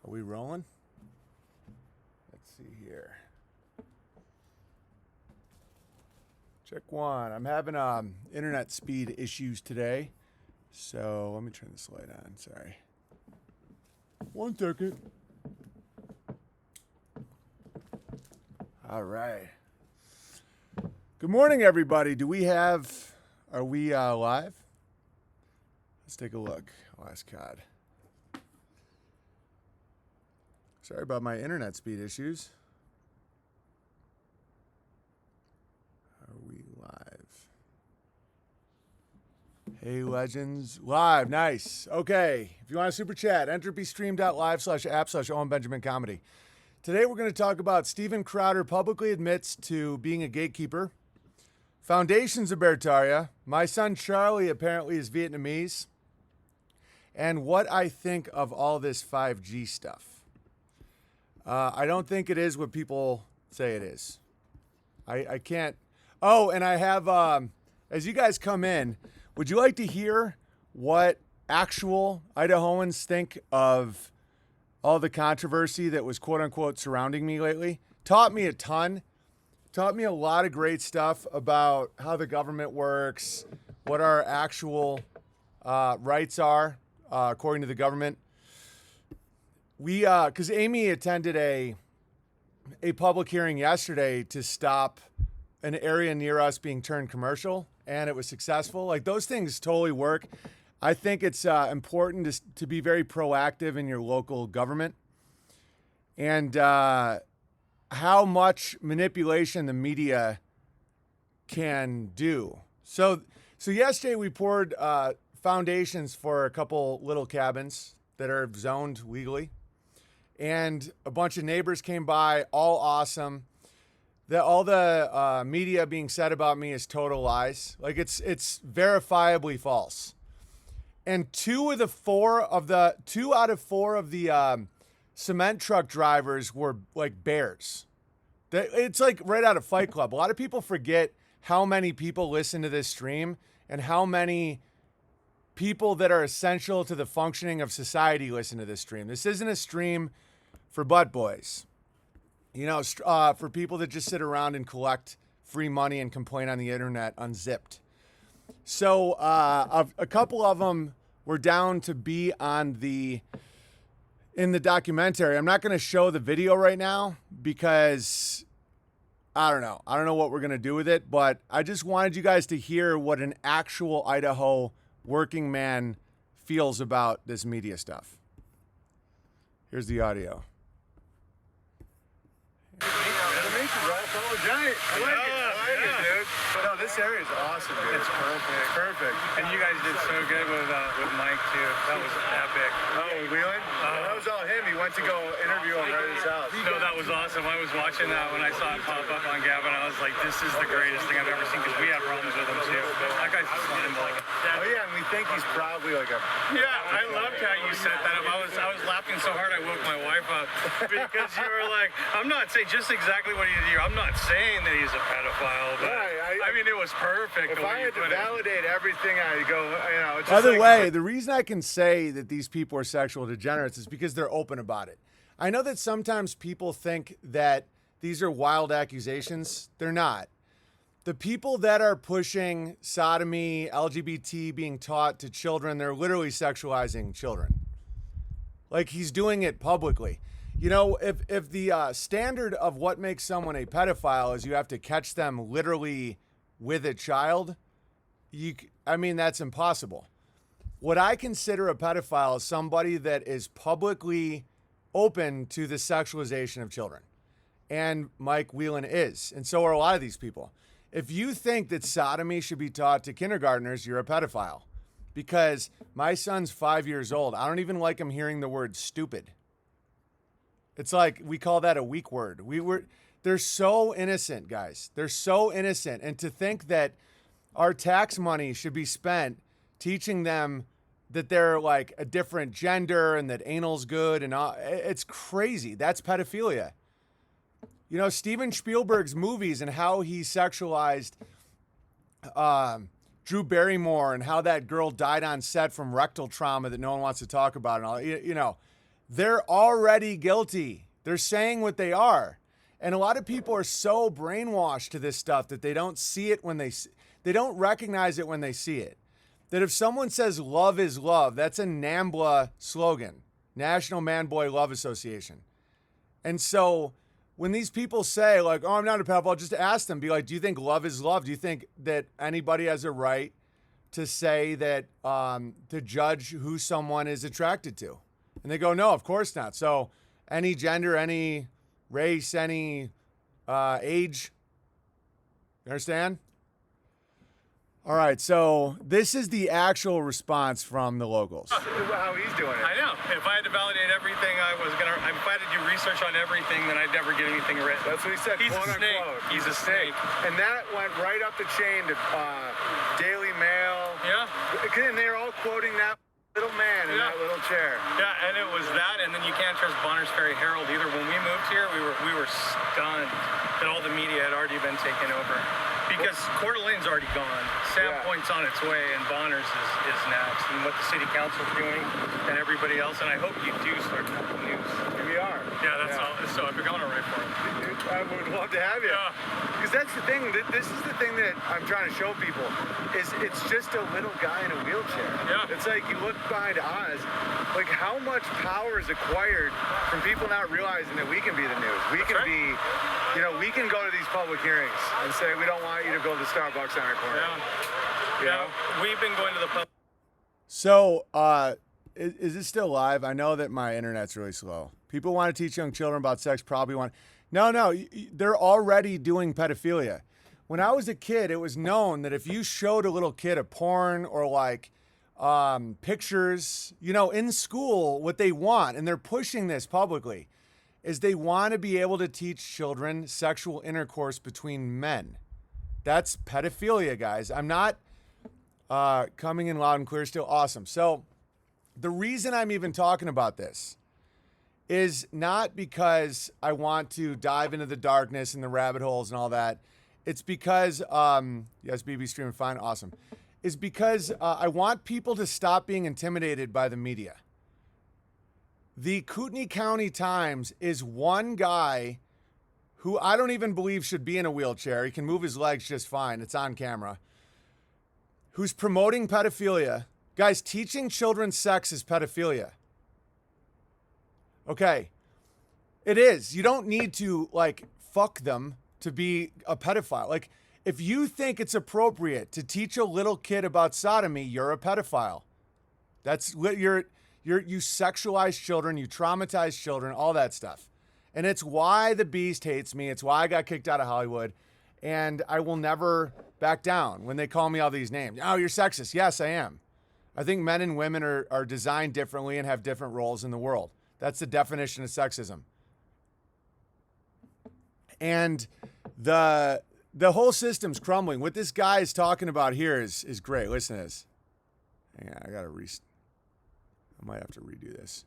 Are we rolling? Let's see here. Check one. I'm having internet speed issues today. So let me turn this light on. Sorry. 1 second. All right. Good morning, everybody. Are we live? Let's take a look. Last COD. Sorry about my internet speed issues. Are we live? Hey, Legends. Live. Nice. Okay. If you want to super chat, entropystream.live/app/Owen Benjamin Comedy. Today we're going to talk about Steven Crowder publicly admits to being a gatekeeper. Foundations of Bertaria. My son Charlie apparently is Vietnamese. And what I think of all this 5G stuff. I don't think it is what people say it is. I can't. Oh, and I have, as you guys come in, would you like to hear what actual Idahoans think of all the controversy that was quote unquote surrounding me lately? Taught me a ton. Taught me a lot of great stuff about how the government works, what our actual rights are according to the government. Because Amy attended a public hearing yesterday to stop an area near us being turned commercial, and it was successful. Like, those things totally work. I think it's important to be very proactive in your local government, and how much manipulation the media can do. So yesterday we poured foundations for a couple little cabins that are zoned legally. And a bunch of neighbors came by, all awesome. All the media being said about me is total lies. Like, it's verifiably false. And two out of four of the cement truck drivers were like bears. It's like right out of Fight Club. A lot of people forget how many people listen to this stream and how many people that are essential to the functioning of society listen to this stream. This isn't a stream for butt boys, for people that just sit around and collect free money and complain on the internet unzipped. So a couple of them were down to be in the documentary. I'm not going to show the video right now because I don't know. I don't know what we're going to do with it, but I just wanted you guys to hear what an actual Idaho working man feels about this media stuff. Here's the audio. Giant. I like it, dude. No, this area is awesome, dude. It's perfect. And you guys did so good with Mike, too. That was epic. Oh, with Wheelan? That was all him. He went to go interview him right at his house. No, that was awesome. I was watching that when I saw it pop up on Gavin. I was like, this is the greatest thing I've ever seen, because we had problems with him, too. That guy's just unbelievable. Oh, yeah, and we think he's probably like a... Yeah, I loved how you said that. I was laughing so hard I woke my wife up, because you were like, I'm not saying just exactly what he did. I'm not saying that he's a pedophile, but I mean, it was perfect. If I had to validate everything, I'd go, it's By the way, the reason I can say that these people are sexual degenerates is because they're open about it. I know that sometimes people think that these are wild accusations. They're not. The people that are pushing sodomy, LGBT being taught to children, they're literally sexualizing children. Like, he's doing it publicly. If the standard of what makes someone a pedophile is you have to catch them literally with a child, that's impossible. What I consider a pedophile is somebody that is publicly open to the sexualization of children. And Mike Wheelan is. And so are a lot of these people. If you think that sodomy should be taught to kindergartners, you're a pedophile. Because my son's 5 years old. I don't even like him hearing the word stupid. It's like we call that a weak word. They're so innocent, guys. They're so innocent. And to think that our tax money should be spent teaching them that they're like a different gender and that anal's good and all, it's crazy. That's pedophilia. Steven Spielberg's movies and how he sexualized Drew Barrymore and how that girl died on set from rectal trauma that no one wants to talk about and all, They're already guilty. They're saying what they are. And a lot of people are so brainwashed to this stuff that they don't see it when they don't recognize it when they see it. That if someone says love is love, that's a NAMBLA slogan, National Man Boy Love Association. And so when these people say like, oh, I'm not a pedophile, just ask them, be like, do you think love is love? Do you think that anybody has a right to say that, to judge who someone is attracted to? And they go, no, of course not. So any gender, any race, any age, you understand? All right, so this is the actual response from the locals. How he's doing it. I know. If I had to validate everything, if I had to do research on everything, then I'd never get anything written. That's what he said, He's quote a snake. unquote. He's a snake. And that went right up the chain to Daily Mail. Yeah. And they're all quoting that little man in that little chair. Yeah, and it was that, and then you can't trust Bonners Ferry Herald either. When we moved here, we were stunned that all the media had already been taken over. Because Coeur d'Alene's already gone. Sandpoint's on its way, and Bonners is next. And what the city council's doing, and everybody else. And I hope you do start the news. We are. Yeah, that's all. So if you're going to write for it. I would love to have you. Yeah. Because that's the thing. This is the thing that I'm trying to show people. Is it's just a little guy in a wheelchair. Yeah. It's like you look behind Oz, like how much power is acquired from people not realizing that we can be the news. We can be, we can go to these public hearings and say we don't want you to build a Starbucks on our corner. Yeah. We've been going to the public. So, is it still live? I know that my internet's really slow. People want to teach young children about sex, probably want. No, they're already doing pedophilia. When I was a kid, it was known that if you showed a little kid a porn or like pictures, in school, what they want, and they're pushing this publicly, is they want to be able to teach children sexual intercourse between men. That's pedophilia, guys. I'm not coming in loud and clear still. Awesome. So the reason I'm even talking about this is not because I want to dive into the darkness and the rabbit holes and all that. It's because, yes, BB streaming fine, awesome. It's because I want people to stop being intimidated by the media. The Kootenai County Times is one guy who I don't even believe should be in a wheelchair. He can move his legs just fine. It's on camera. Who's promoting pedophilia. Guys, teaching children sex is pedophilia. Okay. It is. You don't need to, fuck them to be a pedophile. Like, if you think it's appropriate to teach a little kid about sodomy, you're a pedophile. That's what you sexualize children, you traumatize children, all that stuff. And it's why the Beast hates me. It's why I got kicked out of Hollywood. And I will never back down when they call me all these names. Oh, you're sexist. Yes, I am. I think men and women are designed differently and have different roles in the world. That's the definition of sexism. And the whole system's crumbling. What this guy is talking about here is great. Listen to this. Hang on, I might have to redo this.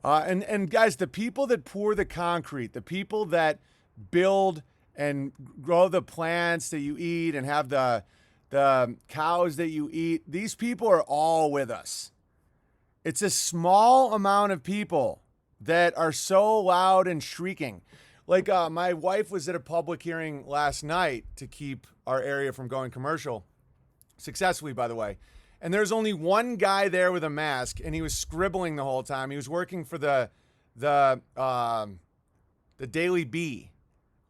And guys, the people that pour the concrete, the people that build and grow the plants that you eat and have the cows that you eat, these people are all with us. It's a small amount of people that are so loud and shrieking. Like my wife was at a public hearing last night to keep our area from going commercial, successfully, by the way. And there's only one guy there with a mask, and he was scribbling the whole time. He was working for the Daily Bee,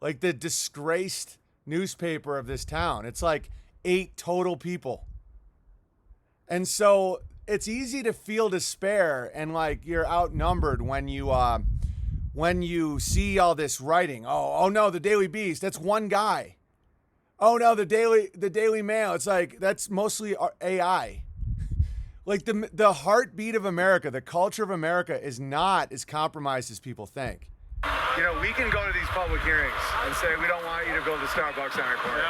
like the disgraced newspaper of this town. It's like 8 total people. And so it's easy to feel despair and like you're outnumbered when you see all this writing. Oh no, the Daily Beast, that's one guy. Oh no, the Daily Mail, it's like that's mostly AI. Like the heartbeat of America, the culture of America is not as compromised as people think. We can go to these public hearings and say we don't want you to build a Starbucks on our corner.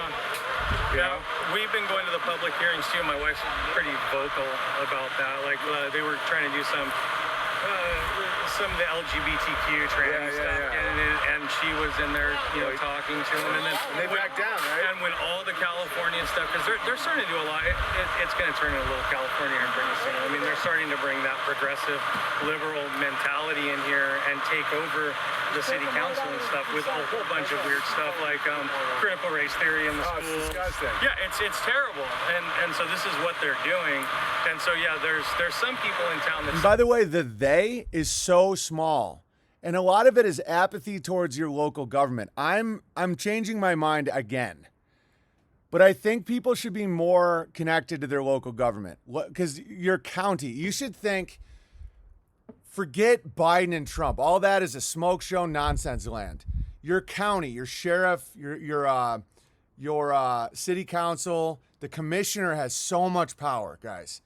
Yeah, we've been going to the public hearings too. My wife's pretty vocal about that. Like they were trying to do some some of the LGBTQ trans stuff, and she was in there, talking to him, and then they backed down, right? And when all the California stuff, because they're starting to do a lot, it's going to turn into a little California here pretty soon. I mean, they're starting to bring that progressive, liberal mentality in here and take over the city council and stuff with a whole bunch of weird stuff like critical race theory in the schools. It's disgusting. Yeah, it's terrible, and so this is what they're doing, and so yeah, there's some people in town that. By the way, the they is so small. And a lot of it is apathy towards your local government. I'm changing my mind again. But I think people should be more connected to their local government. Because your county, you should think, forget Biden and Trump. All that is a smoke show nonsense land. Your county, your sheriff, your city council, the commissioner has so much power, guys.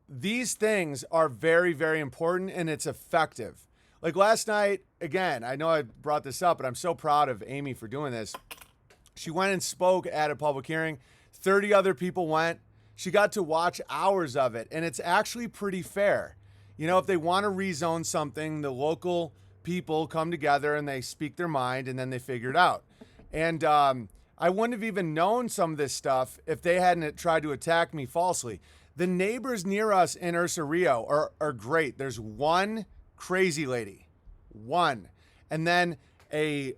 These things are very, very important, and it's effective. Like last night, again, I know I brought this up, but I'm so proud of Amy for doing this. She went and spoke at a public hearing. 30 other people went. She got to watch hours of it, and it's actually pretty fair. If they want to rezone something, the local people come together and they speak their mind, and then they figure it out. And I wouldn't have even known some of this stuff if they hadn't tried to attack me falsely. The neighbors near us in Ursa Rio are great. There's one crazy lady, one, and then a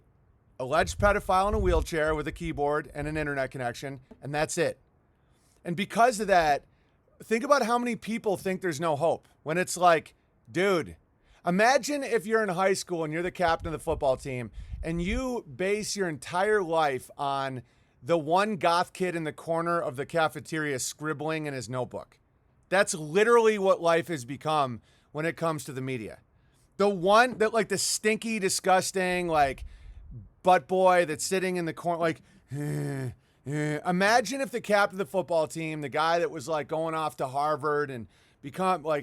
alleged pedophile in a wheelchair with a keyboard and an internet connection, and that's it. And because of that, think about how many people think there's no hope when it's like, dude, imagine if you're in high school and you're the captain of the football team and you base your entire life on the one goth kid in the corner of the cafeteria scribbling in his notebook. That's literally what life has become when it comes to the media. The one that, like, the stinky, disgusting, like, butt boy that's sitting in the corner, like, imagine if the captain of the football team, the guy that was, like, going off to Harvard and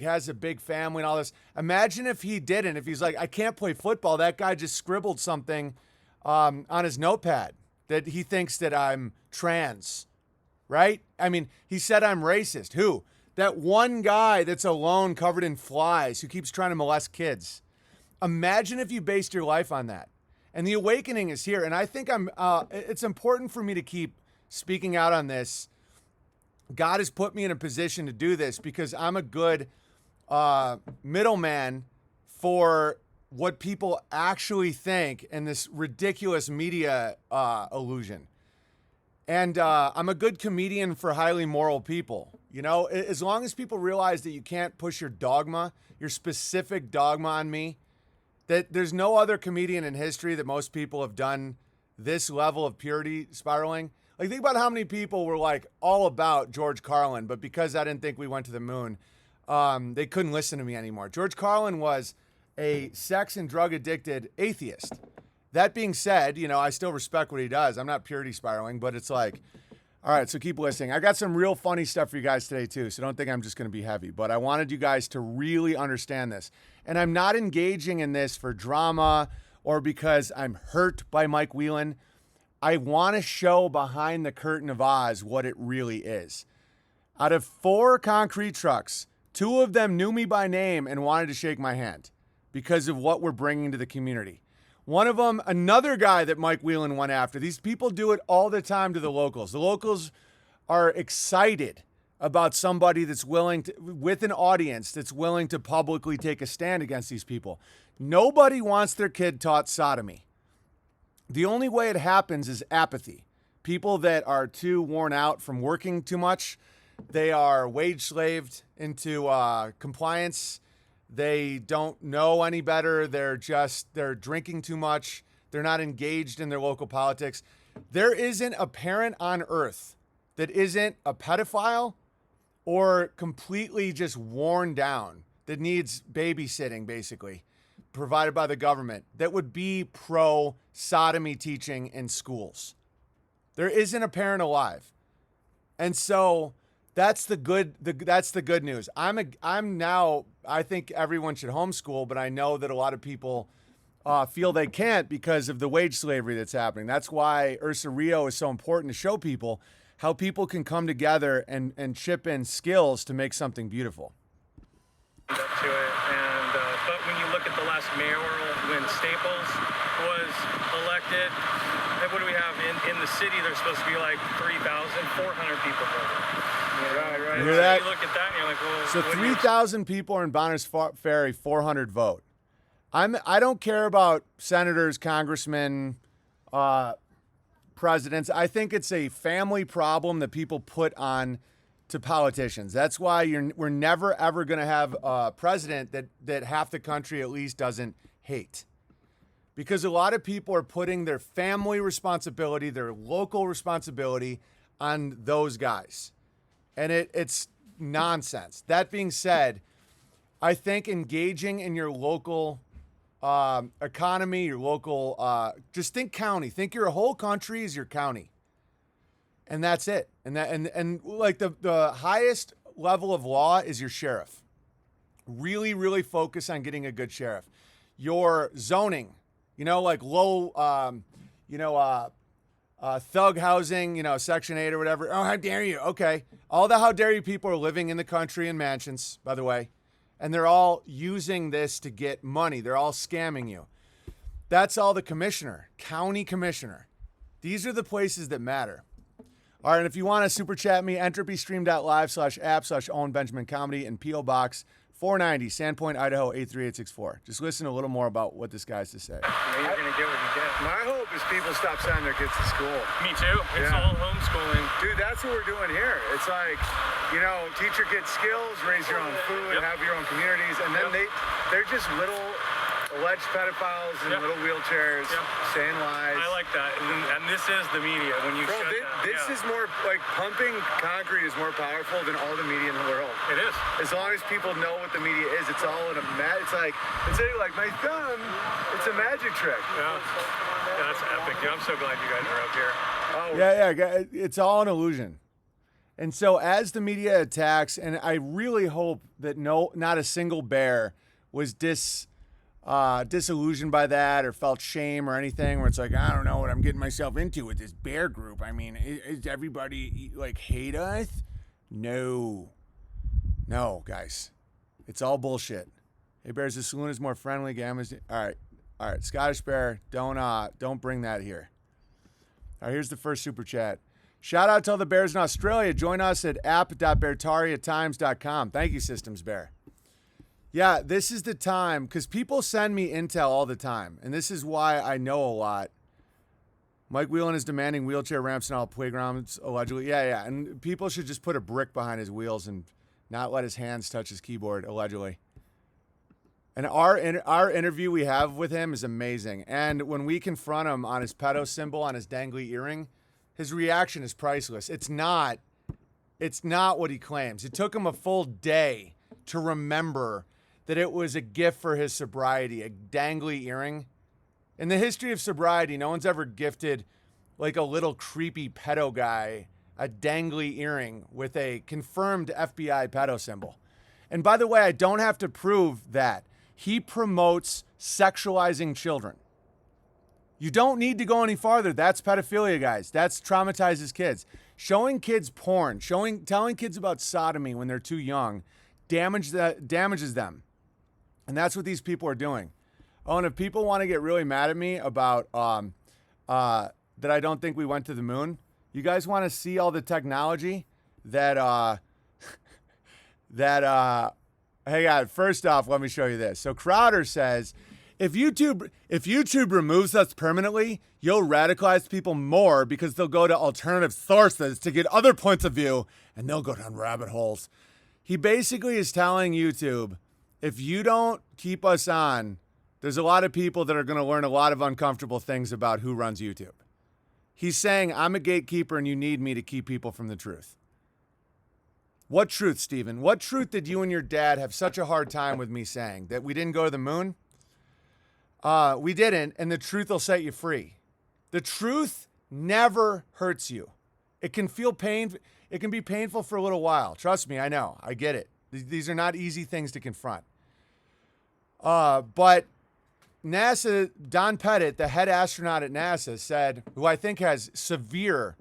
has a big family and all this, imagine if he didn't, if he's like, I can't play football. That guy just scribbled something on his notepad that he thinks that I'm trans, right? I mean, he said I'm racist. Who? That one guy that's alone covered in flies who keeps trying to molest kids. Imagine if you based your life on that. And the awakening is here. And I think it's important for me to keep speaking out on this. God has put me in a position to do this because I'm a good middleman for what people actually think in this ridiculous media illusion. And I'm a good comedian for highly moral people. As long as people realize that you can't push your dogma, your specific dogma on me, that there's no other comedian in history that most people have done this level of purity spiraling. Like, think about how many people were like all about George Carlin, but because I didn't think we went to the moon, they couldn't listen to me anymore. George Carlin was a sex and drug addicted atheist. That being said, I still respect what he does. I'm not purity spiraling, but it's like, all right, so keep listening. I got some real funny stuff for you guys today too, so don't think I'm just going to be heavy, but I wanted you guys to really understand this. And I'm not engaging in this for drama or because I'm hurt by Mike Whelan. I want to show behind the curtain of Oz what it really is. Out of 4 concrete trucks, 2 of them knew me by name and wanted to shake my hand because of what we're bringing to the community. One of them, another guy that Mike Whelan went after. These people do it all the time to the locals. The locals are excited about somebody that's willing to, with an audience that's willing to publicly take a stand against these people. Nobody wants their kid taught sodomy. The only way it happens is apathy. People that are too worn out from working too much, they are wage slaved into compliance. They don't know any better. They're drinking too much. They're not engaged in their local politics. There isn't a parent on earth that isn't a pedophile or completely just worn down, that needs babysitting, basically, provided by the government, that would be pro sodomy teaching in schools. There isn't a parent alive. And so that's the good news. I think everyone should homeschool, but I know that a lot of people feel they can't because of the wage slavery that's happening. That's why Ursa Rio is so important, to show people how people can come together and chip in skills to make something beautiful. Up to it, last mayoral when Staples was elected. And what do we have in the city? There's supposed to be like 3,400 people voting. Right. You hear that? You look at that and you're like, well, So what do you- 3,000 people are in Bonners Ferry, 400 vote. I don't care about senators, congressmen, presidents. I think it's a family problem that people put on to politicians. That's why we're never ever going to have a president that half the country at least doesn't hate. Because a lot of people are putting their family responsibility, their local responsibility on those guys. And it's nonsense. That being said, I think engaging in your local economy, your local, just think county. Think your whole country is your county. And that's it. And like the highest level of law is your sheriff. Really, really focus on getting a good sheriff. Your zoning, like low, thug housing, Section 8 or whatever. Oh, how dare you? Okay. All the how dare you people are living in the country in mansions, by the way. And they're all using this to get money. They're all scamming you. That's all the commissioner, county commissioner. These are the places that matter. All right, and if you want to super chat me, entropystream.live/app/Owen Benjamin Comedy and P.O. Box 490, Sandpoint, Idaho 83864. Just listen a little more about what this guy has to say. You're going to get what you get. My hope is people stop sending their kids to school. Me too. It's Yeah. all homeschooling. Dude, that's what we're doing here. It's like, teach your kids skills, raise your own food, Yep. have your own communities, and then Yep. they're just little alleged pedophiles in Yep. little wheelchairs Yep. saying lies. I like that. And this is the media. When you Bro, shut down. this Yeah. is more like pumping concrete is more powerful than all the media in the world. It is. As long as people know what the media is, it's all in a it's like my thumb. It's a magic trick. Yeah. That's epic. Dude, I'm so glad you guys are up here. Oh, Yeah, it's all an illusion. And so as the media attacks, and I really hope that not a single bear was disillusioned by that or felt shame or anything, where it's like, I don't know what I'm getting myself into with this bear group. I mean, is everybody like hate us? No, guys, it's all bullshit. Hey Bears, the saloon is more friendly. Gamma's all right. Scottish Bear, don't bring that here. All right, here's the first super chat. Shout out to all the Bears in Australia. Join us at app.beartariatimes.com. Thank you, Systems Bear. Yeah, this is the time, because people send me intel all the time, and this is why I know a lot. Mike Whelan is demanding wheelchair ramps in all playgrounds, allegedly. Yeah, and people should just put a brick behind his wheels and not let his hands touch his keyboard, allegedly. And our interview we have with him is amazing. And when we confront him on his pedo symbol, on his dangly earring, his reaction is priceless. It's not what he claims. It took him a full day to remember that it was a gift for his sobriety, a dangly earring. In the history of sobriety, no one's ever gifted like a little creepy pedo guy a dangly earring with a confirmed FBI pedo symbol. And by the way, I don't have to prove that. He promotes sexualizing children. You don't need to go any farther. That's pedophilia, guys. That's traumatizes kids. Showing kids porn, telling kids about sodomy when they're too young, damages them. And that's what these people are doing. Oh, and if people want to get really mad at me about that I don't think we went to the moon, you guys want to see all the technology that hey, guys, first off, let me show you this. So Crowder says, if YouTube removes us permanently, you'll radicalize people more because they'll go to alternative sources to get other points of view, and they'll go down rabbit holes. He basically is telling YouTube, if you don't keep us on, there's a lot of people that are going to learn a lot of uncomfortable things about who runs YouTube. He's saying, I'm a gatekeeper and you need me to keep people from the truth. What truth, Stephen? What truth did you and your dad have such a hard time with me saying? That we didn't go to the moon? We didn't, and the truth will set you free. The truth never hurts you. It can feel pain. It can be painful for a little while. Trust me, I know. I get it. These are not easy things to confront. But NASA, Don Pettit, the head astronaut at NASA, said, who I think has severe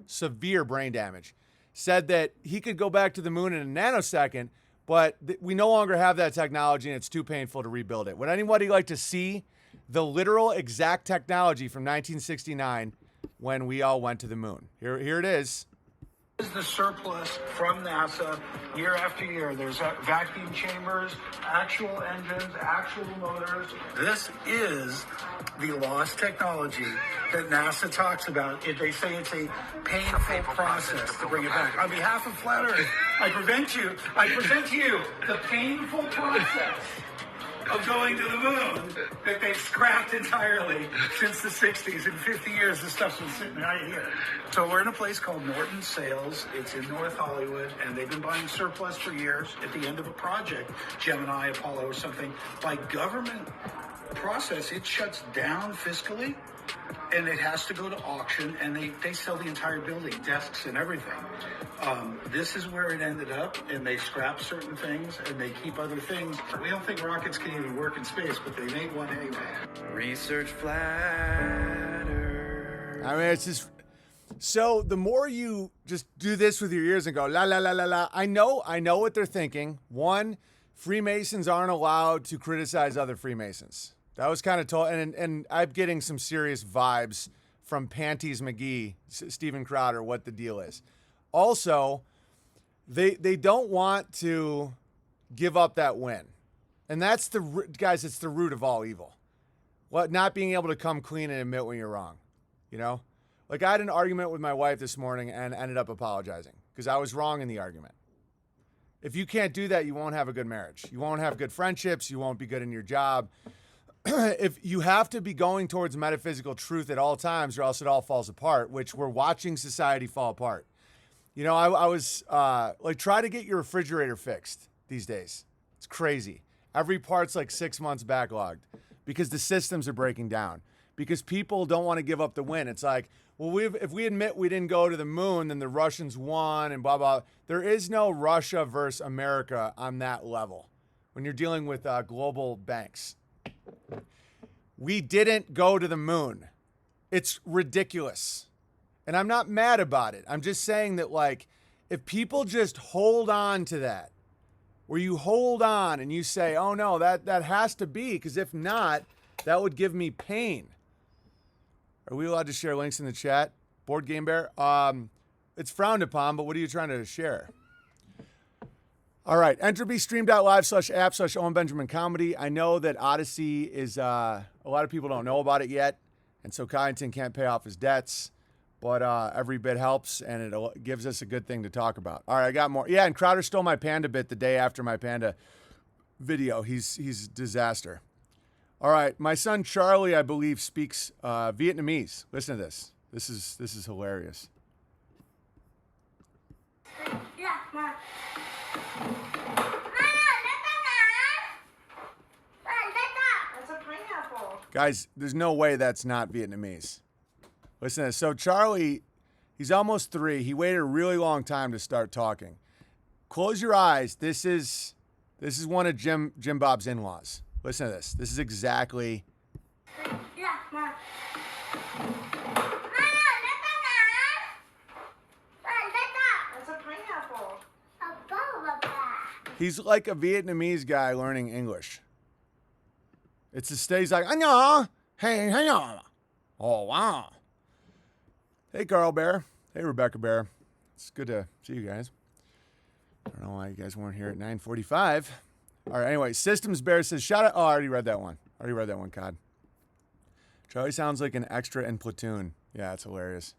brain damage, said that he could go back to the moon in a nanosecond, But we no longer have that technology, and it's too painful to rebuild it. Would anybody like to see the literal exact technology from 1969 when we all went to the moon? Here it is. This is the surplus from NASA year after year. There's vacuum chambers, actual engines, actual motors. This is the lost technology that NASA talks about. They say it's a painful process to bring it back. On behalf of Flat Earth, I present to you the painful process of going to the moon that they've scrapped entirely since the 60s. In 50 years, this stuff's been sitting right here. So we're in a place called Norton Sales. It's in North Hollywood, and they've been buying surplus for years. At the end of a project, Gemini, Apollo, or something, by government process, it shuts down fiscally, and it has to go to auction, and they sell the entire building, desks and everything. This is where it ended up, and they scrap certain things, and they keep other things. We don't think rockets can even work in space, but they made one anyway. Research Flat Earth. I mean, it's just... So the more you just do this with your ears and go, la, la, la, la, la, I know what they're thinking. One, Freemasons aren't allowed to criticize other Freemasons. That was kind of told, and I'm getting some serious vibes from Panties McGee, Steven Crowder, what the deal is. Also, they don't want to give up that win. And that's guys, it's the root of all evil. What, not being able to come clean and admit when you're wrong, you know? Like I had an argument with my wife this morning and ended up apologizing because I was wrong in the argument. If you can't do that, you won't have a good marriage. You won't have good friendships. You won't be good in your job. If you have to be going towards metaphysical truth at all times or else it all falls apart, which we're watching society fall apart. You know, I was like, try to get your refrigerator fixed these days. It's crazy. Every part's like 6 months backlogged because the systems are breaking down because people don't want to give up the win. It's like, well, if we admit we didn't go to the moon, then the Russians won and blah, blah. There is no Russia versus America on that level when you're dealing with global banks. We didn't go to the moon. It's ridiculous. And I'm not mad about it. I'm just saying that, like, if people just hold on to that, where you hold on and you say, oh, no, that has to be, because if not, that would give me pain. Are we allowed to share links in the chat? Board Game Bear? It's frowned upon, but what are you trying to share? All right, EntropyStream.live/app/Owen Benjamin Comedy. I know that Odyssey is, a lot of people don't know about it yet, and so Kyneton can't pay off his debts, but every bit helps, and it gives us a good thing to talk about. All right, I got more. Yeah, and Crowder stole my panda bit the day after my panda video. He's a disaster. All right, my son Charlie, I believe, speaks Vietnamese. Listen to this. This is hilarious. Yeah, Mom. That's a pineapple. Guys, there's no way that's not Vietnamese. Listen to this. So Charlie, he's almost 3. He waited a really long time to start talking. Close your eyes. This is one of Jim Bob's in-laws. Listen to this. This is exactly. Yeah, Mom. That's a pineapple. He's like a Vietnamese guy learning English. It's a stage like, "Annyeong, hey, hey, oh wow." Hey, Carl Bear. Hey, Rebecca Bear. It's good to see you guys. I don't know why you guys weren't here at 9:45. All right, anyway, Systems Bear says, shout out. Oh, I already read that one. COD. Charlie sounds like an extra in Platoon. Yeah, it's hilarious.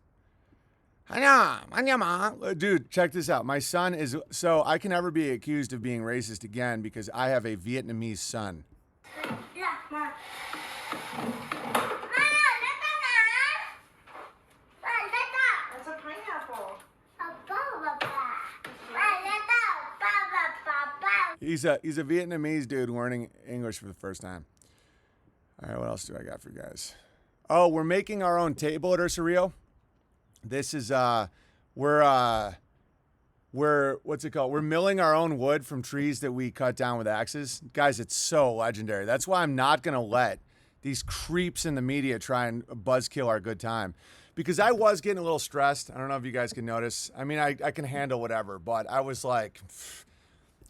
Dude, check this out. My son is, so I can never be accused of being racist again because I have a Vietnamese son. Yeah, Mom. That's a pineapple. He's a Vietnamese dude learning English for the first time. All right, what else do I got for you guys? Oh, we're making our own table at Ursa Rio. This is we're what's it called? We're milling our own wood from trees that we cut down with axes. Guys, it's so legendary. That's why I'm not gonna let these creeps in the media try and buzzkill our good time. Because I was getting a little stressed. I don't know if you guys can notice. I mean, I can handle whatever, but I was like,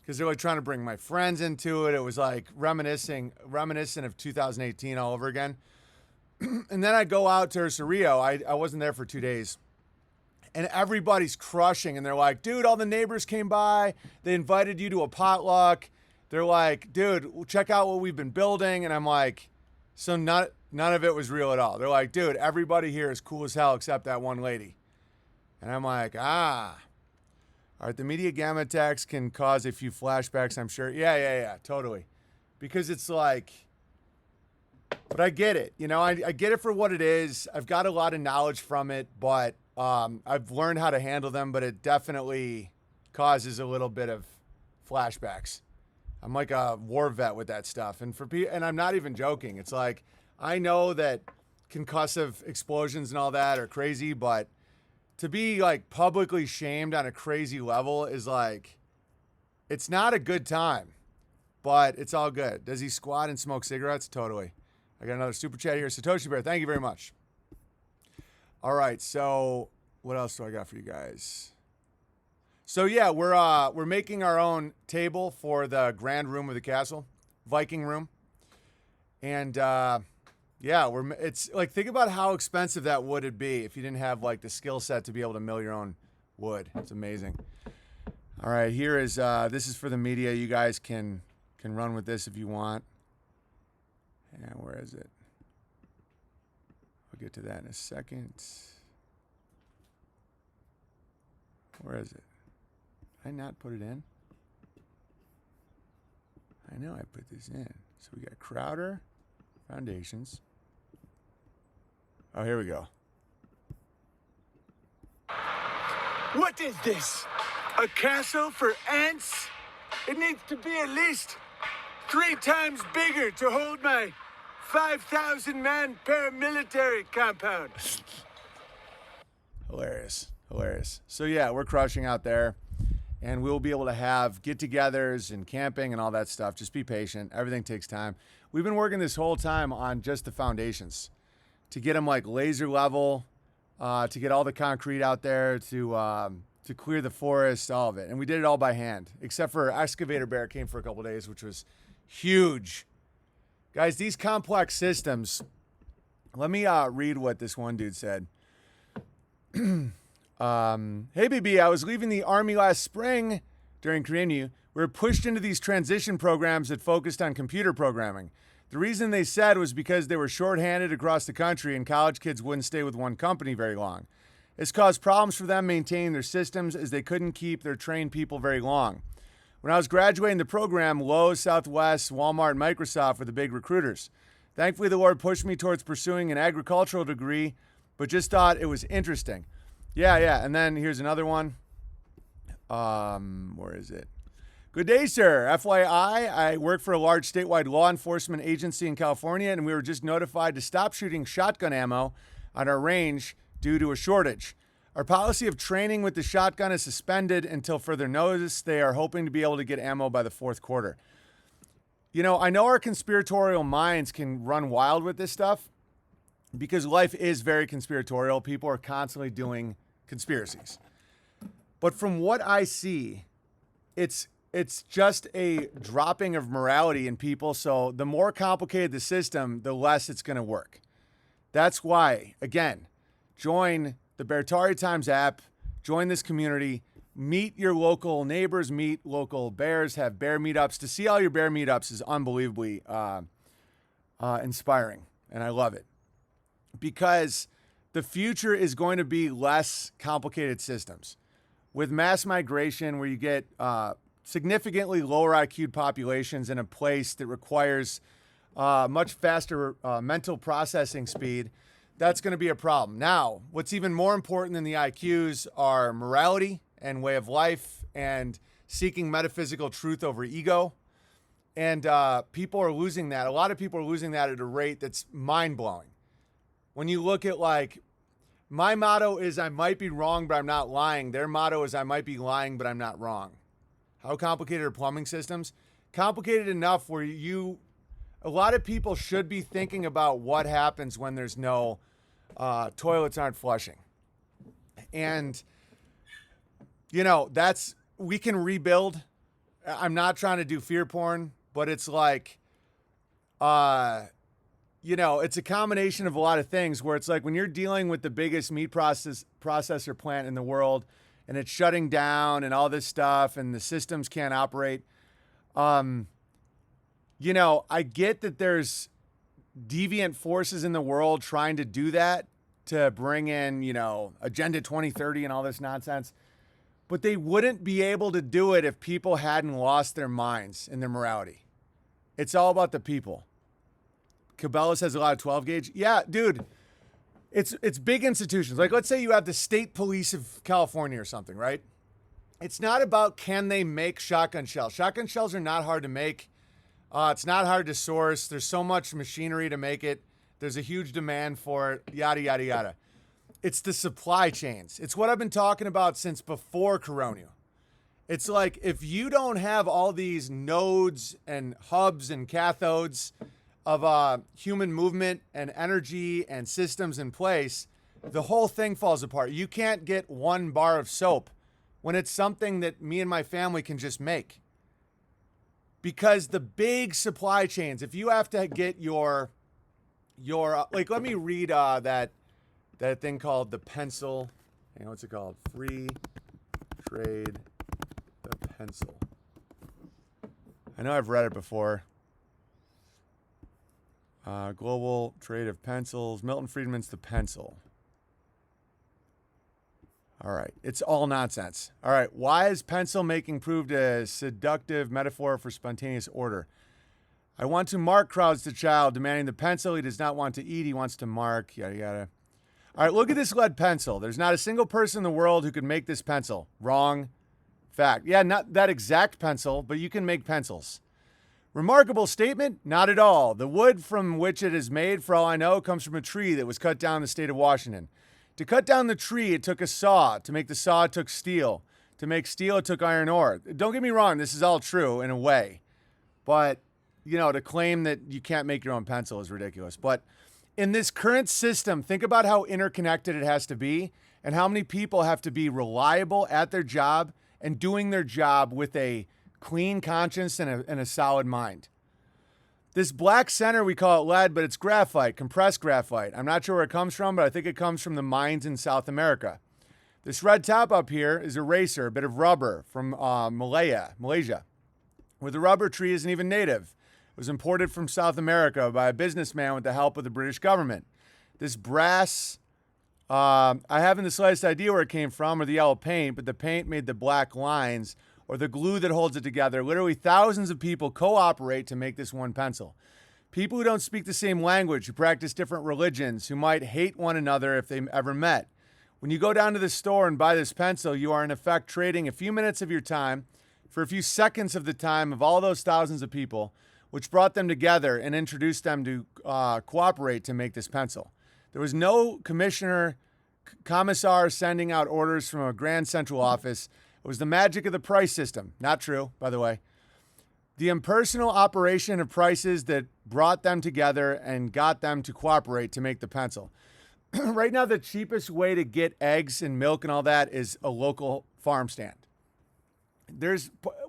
because they're like trying to bring my friends into it. It was like reminiscent of 2018 all over again. And then I go out to Ursa Rio. I wasn't there for 2 days. And everybody's crushing. And they're like, dude, all the neighbors came by. They invited you to a potluck. They're like, dude, check out what we've been building. And I'm like, so none of it was real at all. They're like, dude, everybody here is cool as hell except that one lady. And I'm like, all right, the media gamma attacks can cause a few flashbacks, I'm sure. Yeah, totally. Because it's like, but I get it. You know, I get it for what it is. I've got a lot of knowledge from it, but I've learned how to handle them, but it definitely causes a little bit of flashbacks. I'm like a war vet with that stuff. And and I'm not even joking. It's like, I know that concussive explosions and all that are crazy, but to be like publicly shamed on a crazy level is like, it's not a good time, but it's all good. Does he squat and smoke cigarettes? Totally. I got another super chat here. Satoshi Bear, thank you very much. All right, so what else do I got for you guys? So yeah, we're making our own table for the grand room of the castle, Viking room. And yeah, it's like, think about how expensive that would be if you didn't have like the skill set to be able to mill your own wood. It's amazing. All right, here is this is for the media. You guys can run with this if you want. And where is it? I'll get to that in a second. Where is it? Did I not put it in? I know I put this in. So we got Crowder, foundations. Oh, here we go. What is this? A castle for ants? It needs to be at least 3 times bigger to hold my 5,000-man paramilitary compound. Hilarious. So yeah, we're crushing out there, and we'll be able to have get-togethers and camping and all that stuff. Just be patient. Everything takes time. We've been working this whole time on just the foundations to get them like laser level, to get all the concrete out there, to clear the forest, all of it. And we did it all by hand, except for Excavator Bear came for a couple days, which was huge. Guys, these complex systems, let me read what this one dude said. Hey, BB, I was leaving the Army last spring during Korean. We were pushed into these transition programs that focused on computer programming. The reason they said was because they were shorthanded across the country and college kids wouldn't stay with one company very long. This caused problems for them maintaining their systems as they couldn't keep their trained people very long. When I was graduating the program, Lowe's, Southwest, Walmart, and Microsoft were the big recruiters. Thankfully, the Lord pushed me towards pursuing an agricultural degree, but just thought it was interesting. Yeah. And then here's another one. Where is it? Good day, sir. FYI, I work for a large statewide law enforcement agency in California, and we were just notified to stop shooting shotgun ammo on our range due to a shortage. Our policy of training with the shotgun is suspended until further notice. They are hoping to be able to get ammo by the fourth quarter. You know, I know our conspiratorial minds can run wild with this stuff because life is very conspiratorial. People are constantly doing conspiracies. But from what I see, it's just a dropping of morality in people. So the more complicated the system, the less it's going to work. That's why, again, join the Beartari Times app, join this community, meet your local neighbors, meet local bears, have bear meetups. To see all your bear meetups is unbelievably inspiring, and I love it. Because the future is going to be less complicated systems. With mass migration, where you get significantly lower IQ populations in a place that requires much faster mental processing speed, that's going to be a problem. Now, what's even more important than the IQs are morality and way of life and seeking metaphysical truth over ego. And people are losing that. A lot of people are losing that at a rate that's mind-blowing. When you look at, like, my motto is I might be wrong, but I'm not lying. Their motto is I might be lying, but I'm not wrong. How complicated are plumbing systems? Complicated enough where a lot of people should be thinking about what happens when there's no toilets aren't flushing. And, you know, we can rebuild I'm not trying to do fear porn, but it's like, it's a combination of a lot of things where it's like when you're dealing with the biggest meat processor plant in the world and it's shutting down and all this stuff and the systems can't operate. I get that there's deviant forces in the world trying to do that to bring in, Agenda 2030 and all this nonsense. But they wouldn't be able to do it if people hadn't lost their minds and their morality. It's all about the people. Cabela's has a lot of 12 gauge. Yeah, dude, it's big institutions. Like, let's say you have the state police of California or something, right? It's not about can they make shotgun shells. Shotgun shells are not hard to make. It's not hard to source. There's so much machinery to make it. There's a huge demand for it, yada, yada, yada. It's the supply chains. It's what I've been talking about since before Corona. It's like if you don't have all these nodes and hubs and cathodes of human movement and energy and systems in place, the whole thing falls apart. You can't get one bar of soap when it's something that me and my family can just make. Because the big supply chains, if you have to get your let me read that thing called the pencil. Hang on, what's it called? Free Trade the Pencil. I know I've read it before. Global Trade of Pencils. Milton Friedman's The Pencil. All right. It's all nonsense. All right. Why is pencil making proved a seductive metaphor for spontaneous order? I want to mark, crowds the child, demanding the pencil. He does not want to eat. He wants to mark. Yada, yada. All right. Look at this lead pencil. There's not a single person in the world who could make this pencil. Wrong. Fact. Yeah, not that exact pencil, but you can make pencils. Remarkable statement? Not at all. The wood from which it is made, for all I know, comes from a tree that was cut down in the state of Washington. To cut down the tree, it took a saw. To make the saw, it took steel. To make steel, it took iron ore. Don't get me wrong, this is all true in a way. But, to claim that you can't make your own pencil is ridiculous. But in this current system, think about how interconnected it has to be and how many people have to be reliable at their job and doing their job with a clean conscience and a solid mind. This black center, we call it lead, but it's graphite, compressed graphite. I'm not sure where it comes from, but I think it comes from the mines in South America. This red top up here is a racer, a bit of rubber from Malaysia, where the rubber tree isn't even native. It was imported from South America by a businessman with the help of the British government. This brass, I haven't the slightest idea where it came from or the yellow paint, but the paint made the black lines or the glue that holds it together. Literally thousands of people cooperate to make this one pencil. People who don't speak the same language, who practice different religions, who might hate one another if they ever met. When you go down to the store and buy this pencil, you are in effect trading a few minutes of your time for a few seconds of the time of all those thousands of people, which brought them together and introduced them to cooperate to make this pencil. There was no commissar sending out orders from a grand central office. It was the magic of the price system. Not true, by the way. The impersonal operation of prices that brought them together and got them to cooperate to make the pencil. Right now, the cheapest way to get eggs and milk and all that is a local farm stand.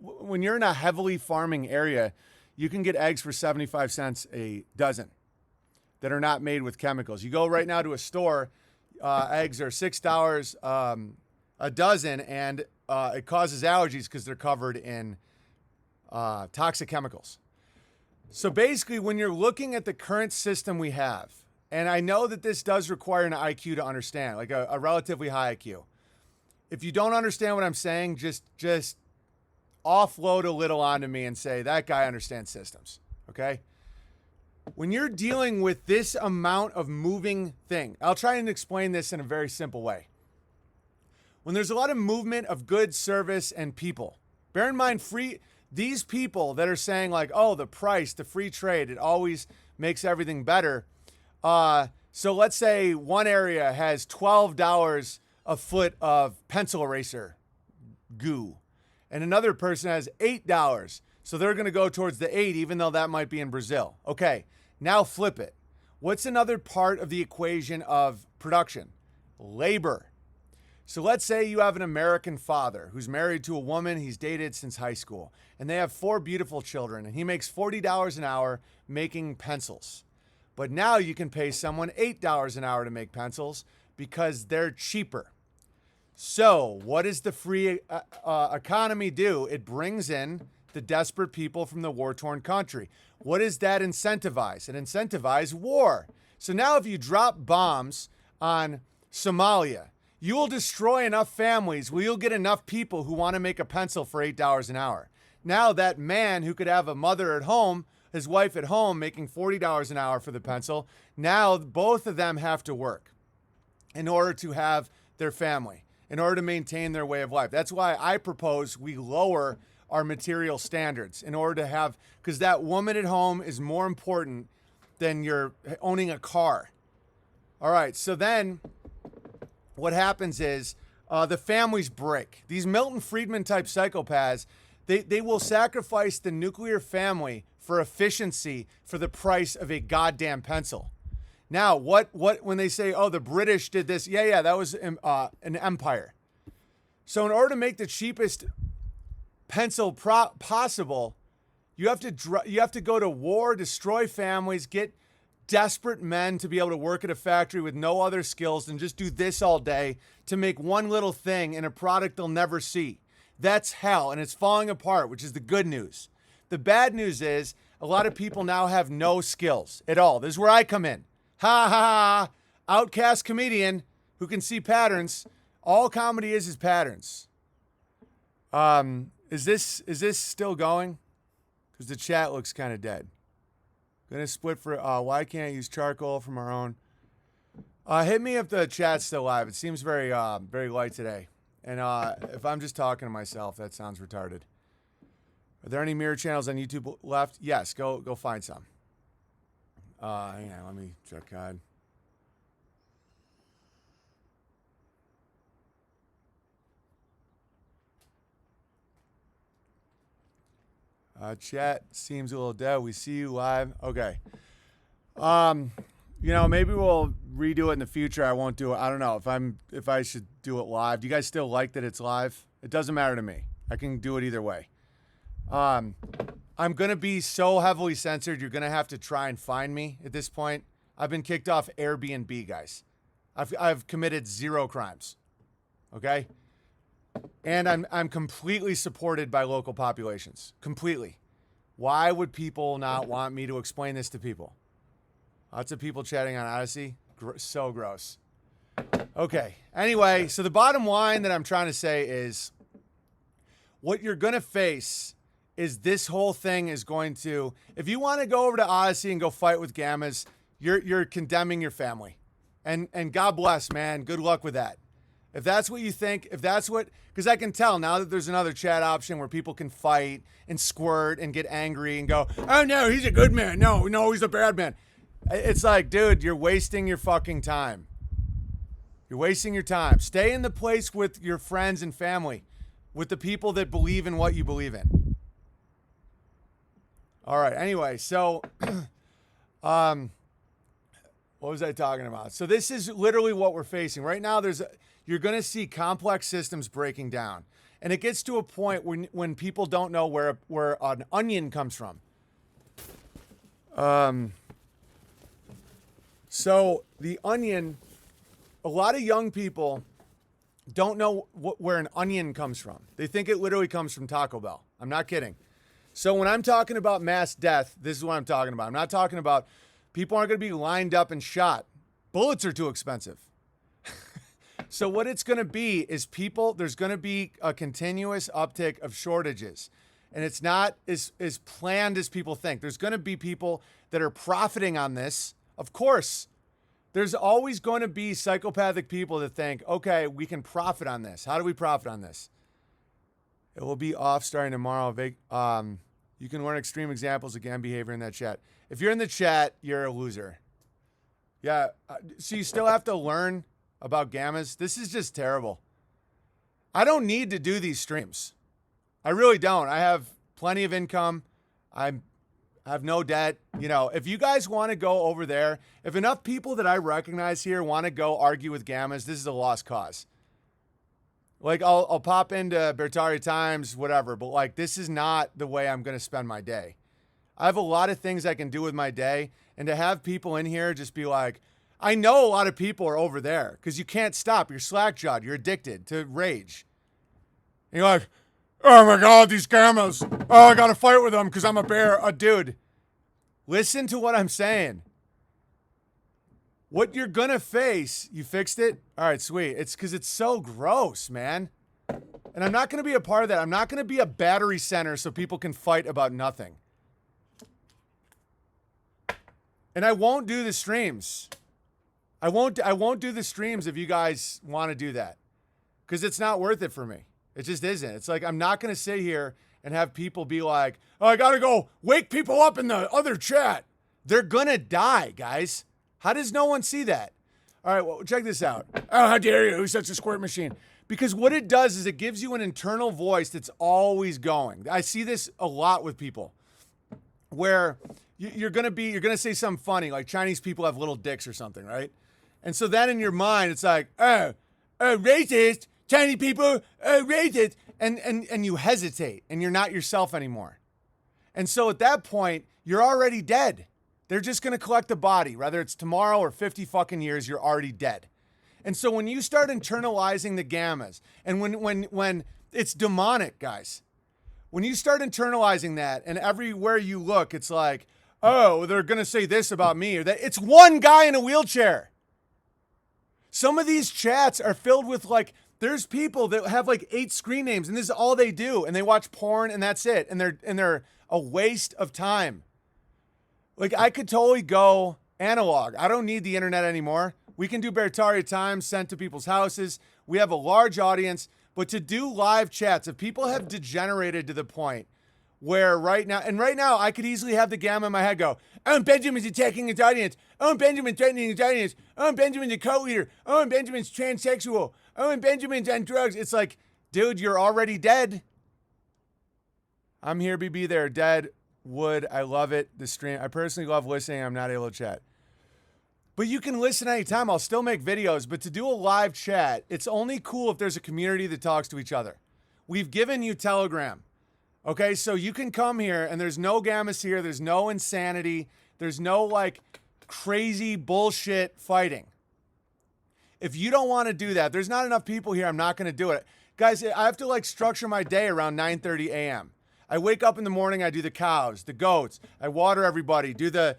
When you're in a heavily farming area, you can get eggs for 75 cents a dozen that are not made with chemicals. You go right now to a store, eggs are $6 a dozen, and it causes allergies because they're covered in toxic chemicals. So basically, when you're looking at the current system we have, and I know that this does require an IQ to understand, like a relatively high IQ. If you don't understand what I'm saying, just offload a little onto me and say, that guy understands systems, okay? When you're dealing with this amount of moving thing, I'll try and explain this in a very simple way. When there's a lot of movement of goods, service, and people, bear in mind, these people that are saying like, oh, the price, the free trade, it always makes everything better. So let's say one area has $12 a foot of pencil eraser goo, and another person has $8. So they're going to go towards the 8, even though that might be in Brazil. Okay, now flip it. What's another part of the equation of production? Labor. So let's say you have an American father who's married to a woman he's dated since high school, and they have 4 beautiful children, and he makes $40 an hour making pencils. But now you can pay someone $8 an hour to make pencils because they're cheaper. So what does the free economy do? It brings in the desperate people from the war-torn country. What does that incentivize? It incentivizes war. So now if you drop bombs on Somalia, you will destroy enough families where you'll get enough people who want to make a pencil for $8 an hour. Now that man who could have a mother at home, his wife at home making $40 an hour for the pencil, now both of them have to work in order to have their family, in order to maintain their way of life. That's why I propose we lower our material standards in order to have, because that woman at home is more important than you're owning a car. All right, so then what happens is the families break. These Milton Friedman type psychopaths, they will sacrifice the nuclear family for efficiency for the price of a goddamn pencil. Now, what when they say, oh, the British did this, yeah, that was an empire. So in order to make the cheapest pencil possible, you have to go to war, destroy families, get desperate men to be able to work at a factory with no other skills than just do this all day to make one little thing in a product they'll never see. That's hell, and it's falling apart, which is the good news. The bad news is a lot of people now have no skills at all. This is where I come in. Ha ha ha. Outcast comedian who can see patterns. All comedy is patterns. Is this still going? Because the chat looks kind of dead. Gonna split for why can't I use charcoal from our own? Hit me if the chat's still live. It seems very light today. And if I'm just talking to myself, that sounds retarded. Are there any mirror channels on YouTube left? Yes, go find some. Hang on, let me check God. Chat seems a little dead. We see you live. Okay. Maybe we'll redo it in the future. I won't do it. I don't know if I should do it live. Do you guys still like that it's live? It doesn't matter to me. I can do it either way. I'm going to be so heavily censored, you're going to have to try and find me at this point. I've been kicked off Airbnb, guys. I've committed 0 crimes. Okay? And I'm completely supported by local populations. Completely. Why would people not want me to explain this to people? Lots of people chatting on Odyssey. So gross. Okay. Anyway, so the bottom line that I'm trying to say is what you're going to face is this whole thing is going to, if you want to go over to Odyssey and go fight with Gammas, you're condemning your family. And God bless, man. Good luck with that. If that's what you think, because I can tell now that there's another chat option where people can fight and squirt and get angry and go, oh no, he's a good man. No, he's a bad man. It's like, dude, you're wasting your fucking time. You're wasting your time. Stay in the place with your friends and family, with the people that believe in what you believe in. All right. Anyway, so, what was I talking about? So this is literally what we're facing right now. You're going to see complex systems breaking down, and it gets to a point when people don't know where an onion comes from. So the onion, a lot of young people don't know where an onion comes from. They think it literally comes from Taco Bell. I'm not kidding. So when I'm talking about mass death, this is what I'm talking about. I'm not talking about people aren't going to be lined up and shot. Bullets are too expensive. So what it's going to be is there's going to be a continuous uptick of shortages. And it's not as planned as people think. There's going to be people that are profiting on this. Of course, there's always going to be psychopathic people that think, okay, we can profit on this. How do we profit on this? It will be off starting tomorrow. You can learn extreme examples of GAM behavior in that chat. If you're in the chat, you're a loser. Yeah, so you still have to learn about Gammas. This is just terrible. I don't need to do these streams. I really don't. I have plenty of income. I have no debt. If you guys want to go over there, if enough people that I recognize here want to go argue with Gammas, this is a lost cause. Like I'll pop into Bertari Times, whatever, but like this is not the way I'm going to spend my day. I have a lot of things I can do with my day, and to have people in here just be like, I know a lot of people are over there because you can't stop. You're slack-jawed. You're addicted to rage. And you're like, oh my God, these cameras. Oh, I got to fight with them because I'm a bear. Dude, listen to what I'm saying. What you're going to face, you fixed it? All right, sweet. It's because it's so gross, man. And I'm not going to be a part of that. I'm not going to be a battery center so people can fight about nothing. And I won't do the streams. I won't do the streams if you guys want to do that. Because it's not worth it for me. It just isn't. It's like I'm not going to sit here and have people be like, oh, I got to go wake people up in the other chat. They're going to die, guys. How does no one see that? All right, well, check this out. Oh, how dare you? Who's such a squirt machine? Because what it does is it gives you an internal voice that's always going. I see this a lot with people where you're going to say something funny, like Chinese people have little dicks or something, right? And so then in your mind, it's like, racist, Chinese people, racist. And you hesitate and you're not yourself anymore. And so at that point, you're already dead. They're just going to collect the body. Whether it's tomorrow or 50 fucking years, you're already dead. And so when you start internalizing the gammas, and when it's demonic, guys, when you start internalizing that and everywhere you look, it's like, oh, they're going to say this about me or that. It's one guy in a wheelchair. Some of these chats are filled with like, there's people that have like 8 screen names and this is all they do. And they watch porn and that's it. And they're a waste of time. Like I could totally go analog. I don't need the internet anymore. We can do Bertari Times sent to people's houses. We have a large audience, but to do live chats, if people have degenerated to the point where right now I could easily have the gamma in my head go, oh, Benjamin's attacking his audience. Oh, Benjamin's threatening his audience. Oh, Benjamin's a cult leader. Oh, Benjamin's transsexual. Oh, Benjamin's on drugs. It's like, dude, you're already dead. I'm here, BB there, dead. Would. I love it. The stream. I personally love listening. I'm not able to chat. But you can listen anytime. I'll still make videos. But to do a live chat, it's only cool if there's a community that talks to each other. We've given you Telegram. Okay, so you can come here and there's no gammas here. There's no insanity. There's no like crazy bullshit fighting. If you don't want to do that, there's not enough people here. I'm not going to do it. Guys, I have to like structure my day around 9:30 a.m. I wake up in the morning, I do the cows, the goats, I water everybody, do the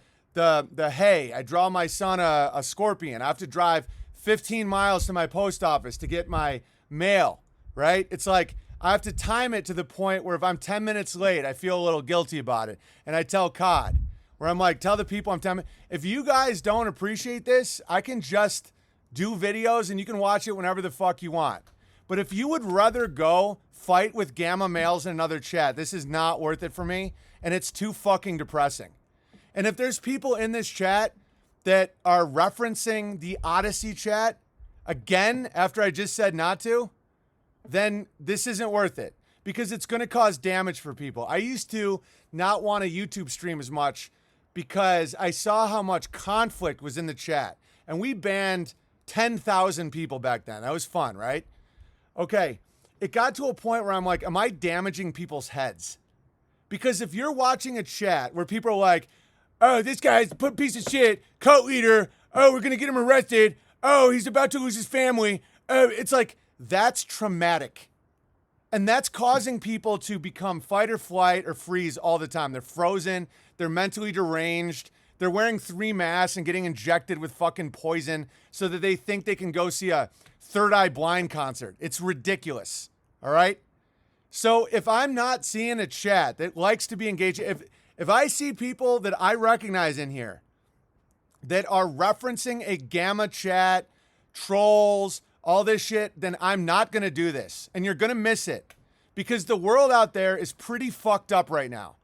hay. I draw my son a scorpion. I have to drive 15 miles to my post office to get my mail, right? It's like I have to time it to the point where if I'm 10 minutes late, I feel a little guilty about it. And I tell COD, where I'm like, tell the people I'm 10 minutes. If you guys don't appreciate this, I can just do videos and you can watch it whenever the fuck you want. But if you would rather go fight with gamma males in another chat, this is not worth it for me. And it's too fucking depressing. And if there's people in this chat that are referencing the Odyssey chat again, after I just said not to, then this isn't worth it because it's going to cause damage for people. I used to not want a YouTube stream as much because I saw how much conflict was in the chat. And we banned 10,000 people back then. That was fun, right? Okay. It got to a point where I'm like, am I damaging people's heads? Because if you're watching a chat where people are like, oh, this guy's a piece of shit, cult leader, oh, we're going to get him arrested, oh, he's about to lose his family, oh, it's like, that's traumatic. And that's causing people to become fight or flight or freeze all the time. They're frozen, they're mentally deranged, they're wearing 3 masks and getting injected with fucking poison so that they think they can go see a Third Eye Blind concert. It's ridiculous. All right? So if I'm not seeing a chat that likes to be engaged, if I see people that I recognize in here that are referencing a gamma chat, trolls, all this shit, then I'm not going to do this. And you're going to miss it because the world out there is pretty fucked up right now.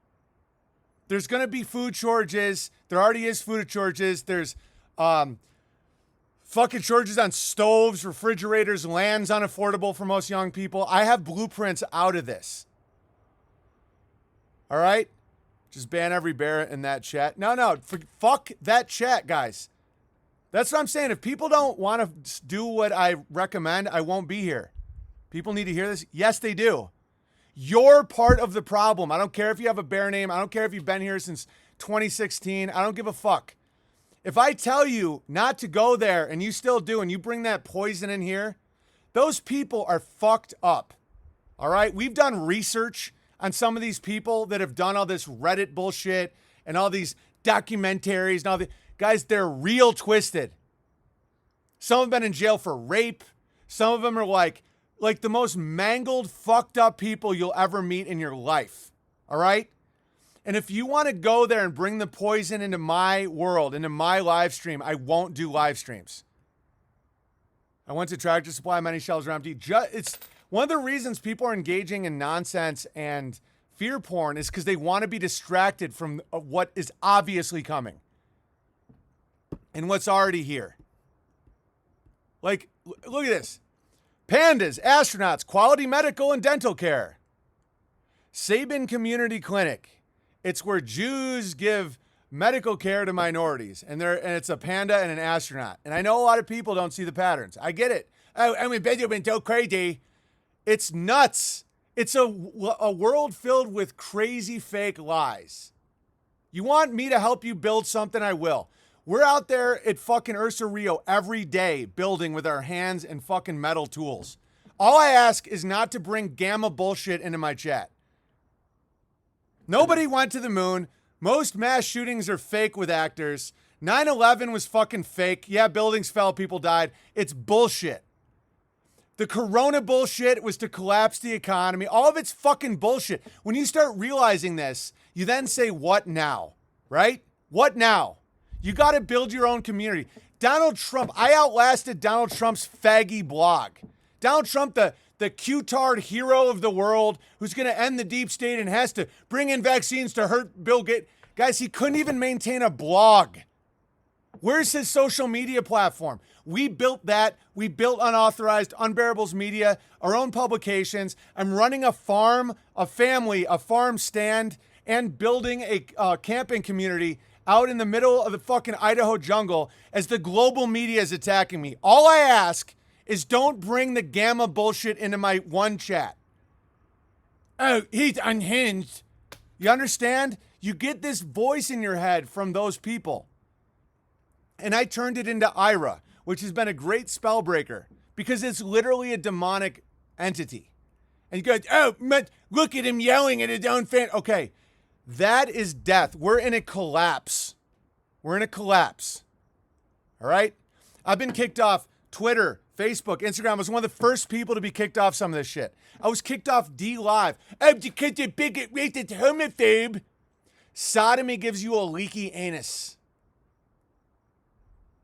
There's going to be food shortages. There already is food shortages. There's fucking shortages on stoves, refrigerators, land's unaffordable for most young people. I have blueprints out of this. All right? Just ban every bear in that chat. No, fuck that chat, guys. That's what I'm saying. If people don't want to do what I recommend, I won't be here. People need to hear this. Yes, they do. You're part of the problem. I don't care if you have a bear name. I don't care if you've been here since 2016. I don't give a fuck. If I tell you not to go there and you still do and you bring that poison in here, those people are fucked up. All right? We've done research on some of these people that have done all this Reddit bullshit and all these documentaries and all the guys, they're real twisted. Some have been in jail for rape. Some of them are like the most mangled, fucked up people you'll ever meet in your life. All right? And if you want to go there and bring the poison into my world, into my live stream, I won't do live streams. I went to Tractor Supply, many shelves are empty. It's one of the reasons people are engaging in nonsense and fear porn is because they want to be distracted from what is obviously coming and what's already here. Like, look at this. Pandas, astronauts, quality medical and dental care. Sabin Community Clinic. It's where Jews give medical care to minorities. And it's a panda and an astronaut. And I know a lot of people don't see the patterns. I get it. Oh, I mean, Benjamin, so crazy. It's nuts. It's a world filled with crazy fake lies. You want me to help you build something? I will. We're out there at fucking Ursa Rio every day building with our hands and fucking metal tools. All I ask is not to bring gamma bullshit into my chat. Nobody went to the moon. Most mass shootings are fake with actors. 9/11 was fucking fake. Yeah, buildings fell, people died. It's bullshit. The corona bullshit was to collapse the economy. All of it's fucking bullshit. When you start realizing this, you then say, what now? Right? What now? You got to build your own community. Donald Trump, I outlasted Donald Trump's faggy blog. Donald Trump, the Q-tard hero of the world who's going to end the deep state and has to bring in vaccines to hurt Bill Gates. Guys, he couldn't even maintain a blog. Where's his social media platform? We built that. We built Unauthorized, Unbearables Media, our own publications. I'm running a farm, a family, a farm stand, and building a camping community out in the middle of the fucking Idaho jungle as the global media is attacking me. All I ask is don't bring the gamma bullshit into my one chat. Oh, he's unhinged. You understand? You get this voice in your head from those people. And I turned it into Ira, which has been a great spell breaker because it's literally a demonic entity. And you go, oh, look at him yelling at his own fan. Okay, that is death. We're in a collapse. We're in a collapse. All right? I've been kicked off Twitter, Facebook, Instagram. I was one of the first people to be kicked off some of this shit. I was kicked off DLive. Oh, because you're bigot, racist, homophobe. Sodomy gives you a leaky anus.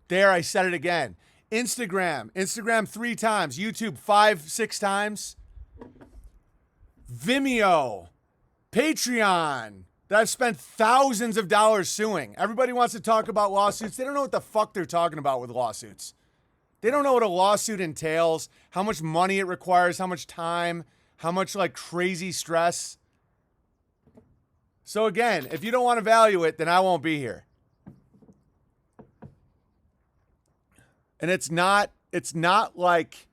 There, I said it again. Instagram 3 times. YouTube 5-6 times. Vimeo. Patreon. That I've spent thousands of dollars suing. Everybody wants to talk about lawsuits. They don't know what the fuck they're talking about with lawsuits. They don't know what a lawsuit entails, how much money it requires, how much time, how much like crazy stress. So again, if you don't want to value it, then I won't be here. And it's not like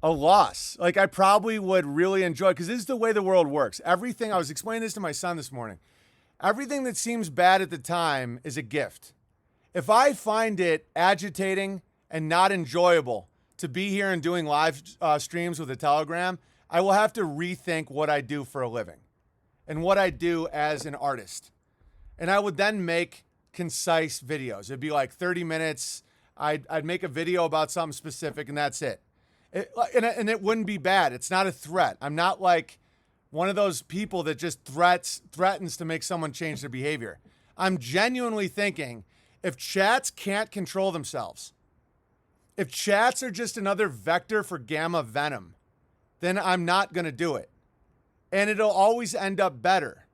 a loss. Like I probably would really enjoy, because this is the way the world works. Everything, I was explaining this to my son this morning. Everything that seems bad at the time is a gift. If I find it agitating and not enjoyable to be here and doing live streams with a Telegram, I will have to rethink what I do for a living and what I do as an artist. And I would then make concise videos. It'd be like 30 minutes. I'd make a video about something specific and that's it. And it wouldn't be bad. It's not a threat. I'm not like one of those people that just threatens to make someone change their behavior. I'm genuinely thinking if chats can't control themselves, if chats are just another vector for gamma venom, then I'm not going to do it. And it'll always end up better.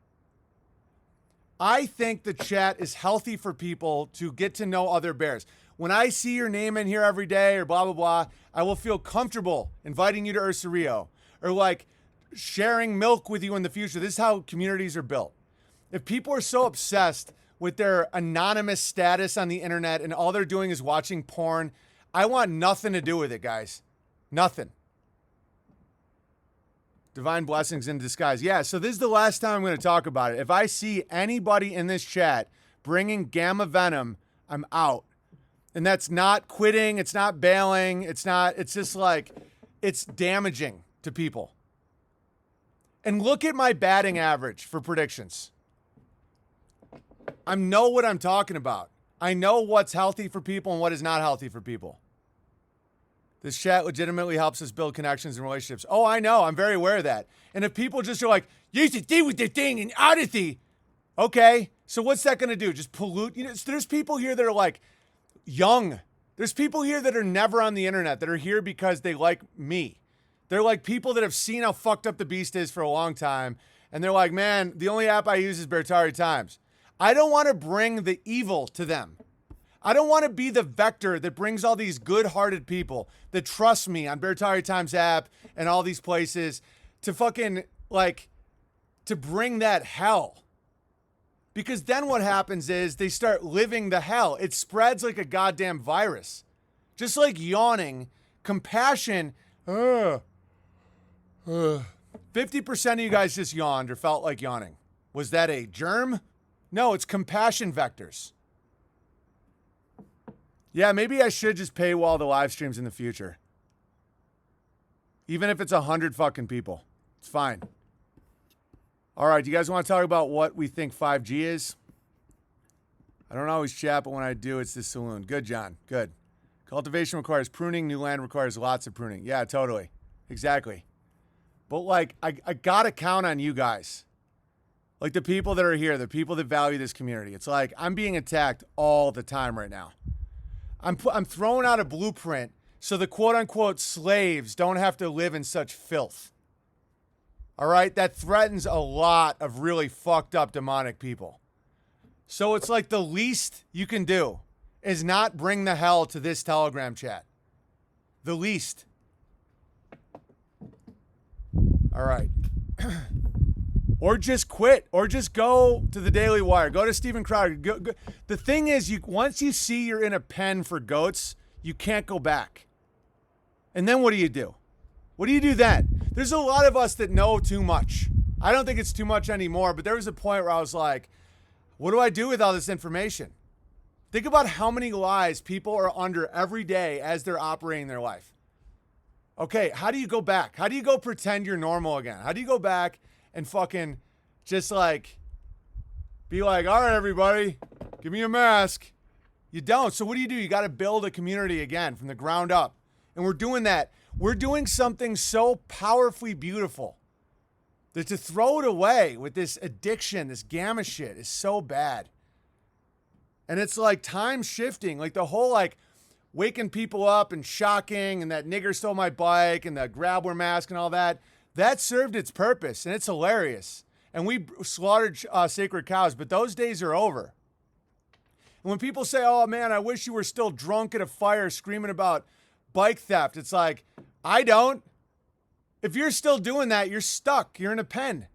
I think the chat is healthy for people to get to know other bears. When I see your name in here every day or blah, blah, blah, I will feel comfortable inviting you to Ursa Rio or like sharing milk with you in the future. This is how communities are built. If people are so obsessed with their anonymous status on the internet and all they're doing is watching porn, I want nothing to do with it, guys. Nothing. Divine blessings in disguise. Yeah, so this is the last time I'm going to talk about it. If I see anybody in this chat bringing gamma venom, I'm out. And that's not quitting. It's not bailing. It's just like, it's damaging to people. And look at my batting average for predictions. I know what I'm talking about. I know what's healthy for people and what is not healthy for people. This chat legitimately helps us build connections and relationships. Oh, I know. I'm very aware of that. And if people just are like, you should deal with the thing and oddity. Okay, so what's that going to do? Just pollute? You know, there's people here that are like young. There's people here that are never on the internet that are here because they like me. They're like people that have seen how fucked up the beast is for a long time. And they're like, man, the only app I use is Bertari Times. I don't want to bring the evil to them. I don't want to be the vector that brings all these good-hearted people that trust me on Bertari Times app and all these places to fucking, like, to bring that hell. Because then what happens is they start living the hell. It spreads like a goddamn virus. Just like yawning, compassion. 50% of you guys just yawned or felt like yawning. Was that a germ? No, it's compassion vectors. Yeah, maybe I should just paywall the live streams in the future. Even if it's 100 fucking people. It's fine. All right, do you guys want to talk about what we think 5G is? I don't always chat, but when I do, it's the saloon. Good, John. Good. Cultivation requires pruning. New land requires lots of pruning. Yeah, totally. Exactly. But, like, I got to count on you guys. Like, the people that are here, the people that value this community. It's like I'm being attacked all the time right now. I'm throwing out a blueprint so the quote-unquote slaves don't have to live in such filth. All right? That threatens a lot of really fucked up demonic people. So it's like the least you can do is not bring the hell to this Telegram chat. The least. All right. Or just quit, or just go to the Daily Wire. Go to Steven Crowder. Go. The thing is, once you see you're in a pen for goats, you can't go back. And then what do? What do you do then? There's a lot of us that know too much. I don't think it's too much anymore, but there was a point where I was like, what do I do with all this information? Think about how many lies people are under every day as they're operating their life. Okay, how do you go back? How do you go pretend you're normal again? How do you go back and fucking just like be like, all right, everybody, give me a mask? You don't. So what do? You got to build a community again from the ground up. And we're doing that. We're doing something so powerfully beautiful that to throw it away with this addiction, this gamma shit is so bad. And it's like time shifting, like the whole like waking people up and shocking and that nigger stole my bike and the grabber mask and all that. That served its purpose, and it's hilarious. And we slaughtered sacred cows, but those days are over. And when people say, oh, man, I wish you were still drunk at a fire screaming about bike theft, it's like, I don't. If you're still doing that, you're stuck. You're in a pen.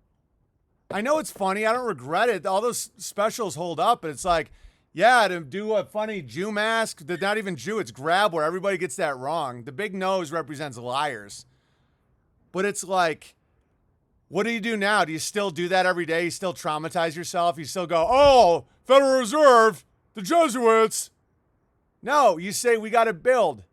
I know it's funny. I don't regret it. All those specials hold up, but it's like, yeah, to do a funny Jew mask, that's not even Jew, it's grab where everybody gets that wrong. The big nose represents liars. But it's like, what do you do now? Do you still do that every day? You still traumatize yourself? You still go, oh, Federal Reserve, the Jesuits. No, you say we got to build.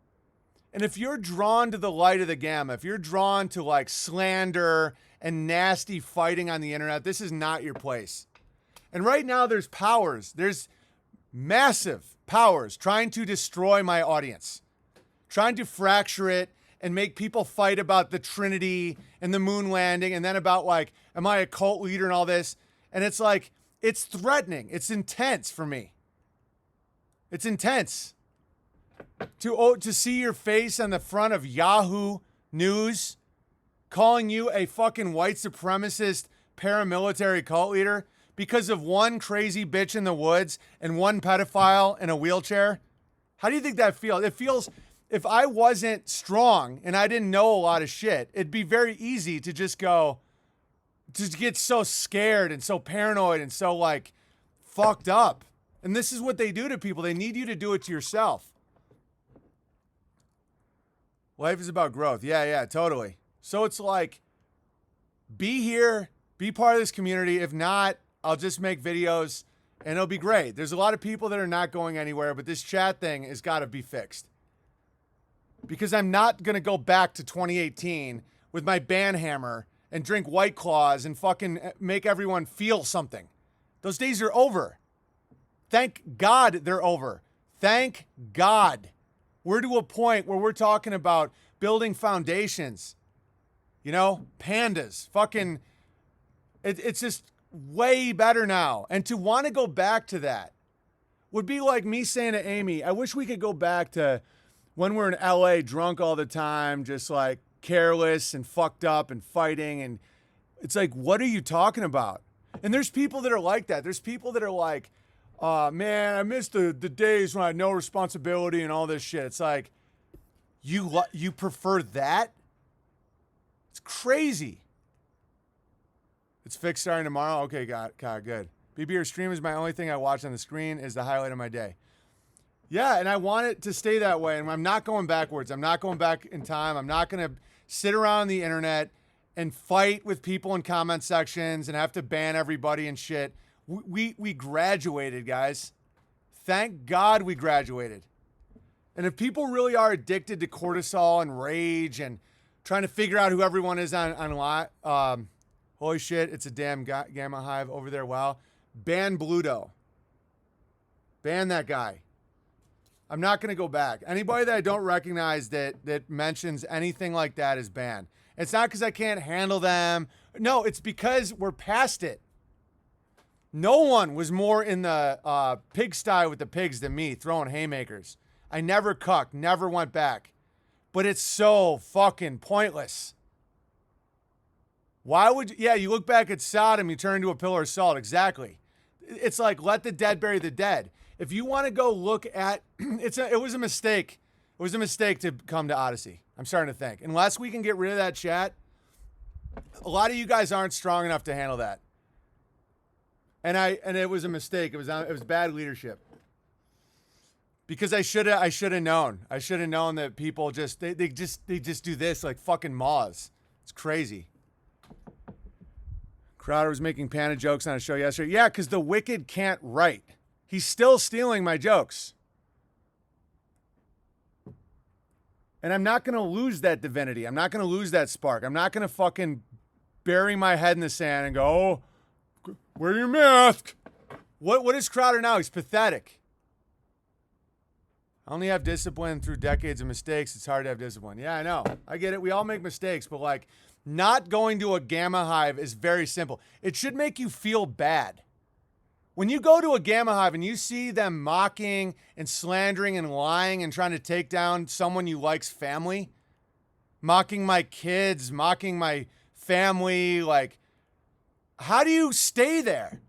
And if you're drawn to the light of the gamma, if you're drawn to like slander and nasty fighting on the internet, this is not your place. And right now there's powers. There's massive powers trying to destroy my audience, trying to fracture it and make people fight about the Trinity and the moon landing and then about like, am I a cult leader and all this? And it's like, it's threatening. It's intense for me. It's intense to see your face on the front of Yahoo News calling you a fucking white supremacist paramilitary cult leader because of one crazy bitch in the woods and one pedophile in a wheelchair. How do you think that feels? It feels, if I wasn't strong and I didn't know a lot of shit, it'd be very easy to just go, to get so scared and so paranoid and so like fucked up. And this is what they do to people. They need you to do it to yourself. Life is about growth. Yeah, totally. So it's like, be here, be part of this community. If not, I'll just make videos and it'll be great. There's a lot of people that are not going anywhere, but this chat thing has got to be fixed. Because I'm not going to go back to 2018 with my band hammer and drink White Claws and fucking make everyone feel something. Those days are over. Thank God they're over. Thank God. We're to a point where we're talking about building foundations. You know, pandas, fucking, it's just way better now. And to want to go back to that would be like me saying to Amy, I wish we could go back to when we're in LA drunk all the time, just like careless and fucked up and fighting. And it's like, what are you talking about? And there's people that are like that. There's people that are like, man, I miss the days when I had no responsibility and all this shit. It's like, you prefer that? It's crazy. It's fixed starting tomorrow. Okay, got good. BB, stream is my only thing I watch on the screen, is the highlight of my day. Yeah, and I want it to stay that way. And I'm not going backwards. I'm not going back in time. I'm not going to sit around the internet and fight with people in comment sections and have to ban everybody and shit. We graduated, guys. Thank God we graduated. And if people really are addicted to cortisol and rage and trying to figure out who everyone is online, holy shit, it's a damn gamma hive over there. Wow. Ban Bluto. Ban that guy. I'm not going to go back. Anybody that I don't recognize that mentions anything like that is banned. It's not because I can't handle them. No, it's because we're past it. No one was more in the pigsty with the pigs than me, throwing haymakers. I never cucked, never went back. But it's so fucking pointless. Why would you? Yeah, you look back at Sodom, you turn into a pillar of salt. Exactly. It's like, let the dead bury the dead. If you want to go look at, it was a mistake. It was a mistake to come to Odyssey. I'm starting to think. Unless we can get rid of that chat, a lot of you guys aren't strong enough to handle that. And it was a mistake. It was bad leadership. Because I should have known. I should have known that people just do this like fucking moths. It's crazy. Crowder was making panda jokes on a show yesterday. Yeah, because the wicked can't write. He's still stealing my jokes. And I'm not going to lose that divinity. I'm not going to lose that spark. I'm not going to fucking bury my head in the sand and go, oh, wear your mask. What is Crowder now? He's pathetic. I only have discipline through decades of mistakes. It's hard to have discipline. Yeah, I know. I get it. We all make mistakes, but like not going to a gamma hive is very simple. It should make you feel bad. When you go to a gamma hive and you see them mocking and slandering and lying and trying to take down someone you like's family, mocking my kids, mocking my family, like, how do you stay there?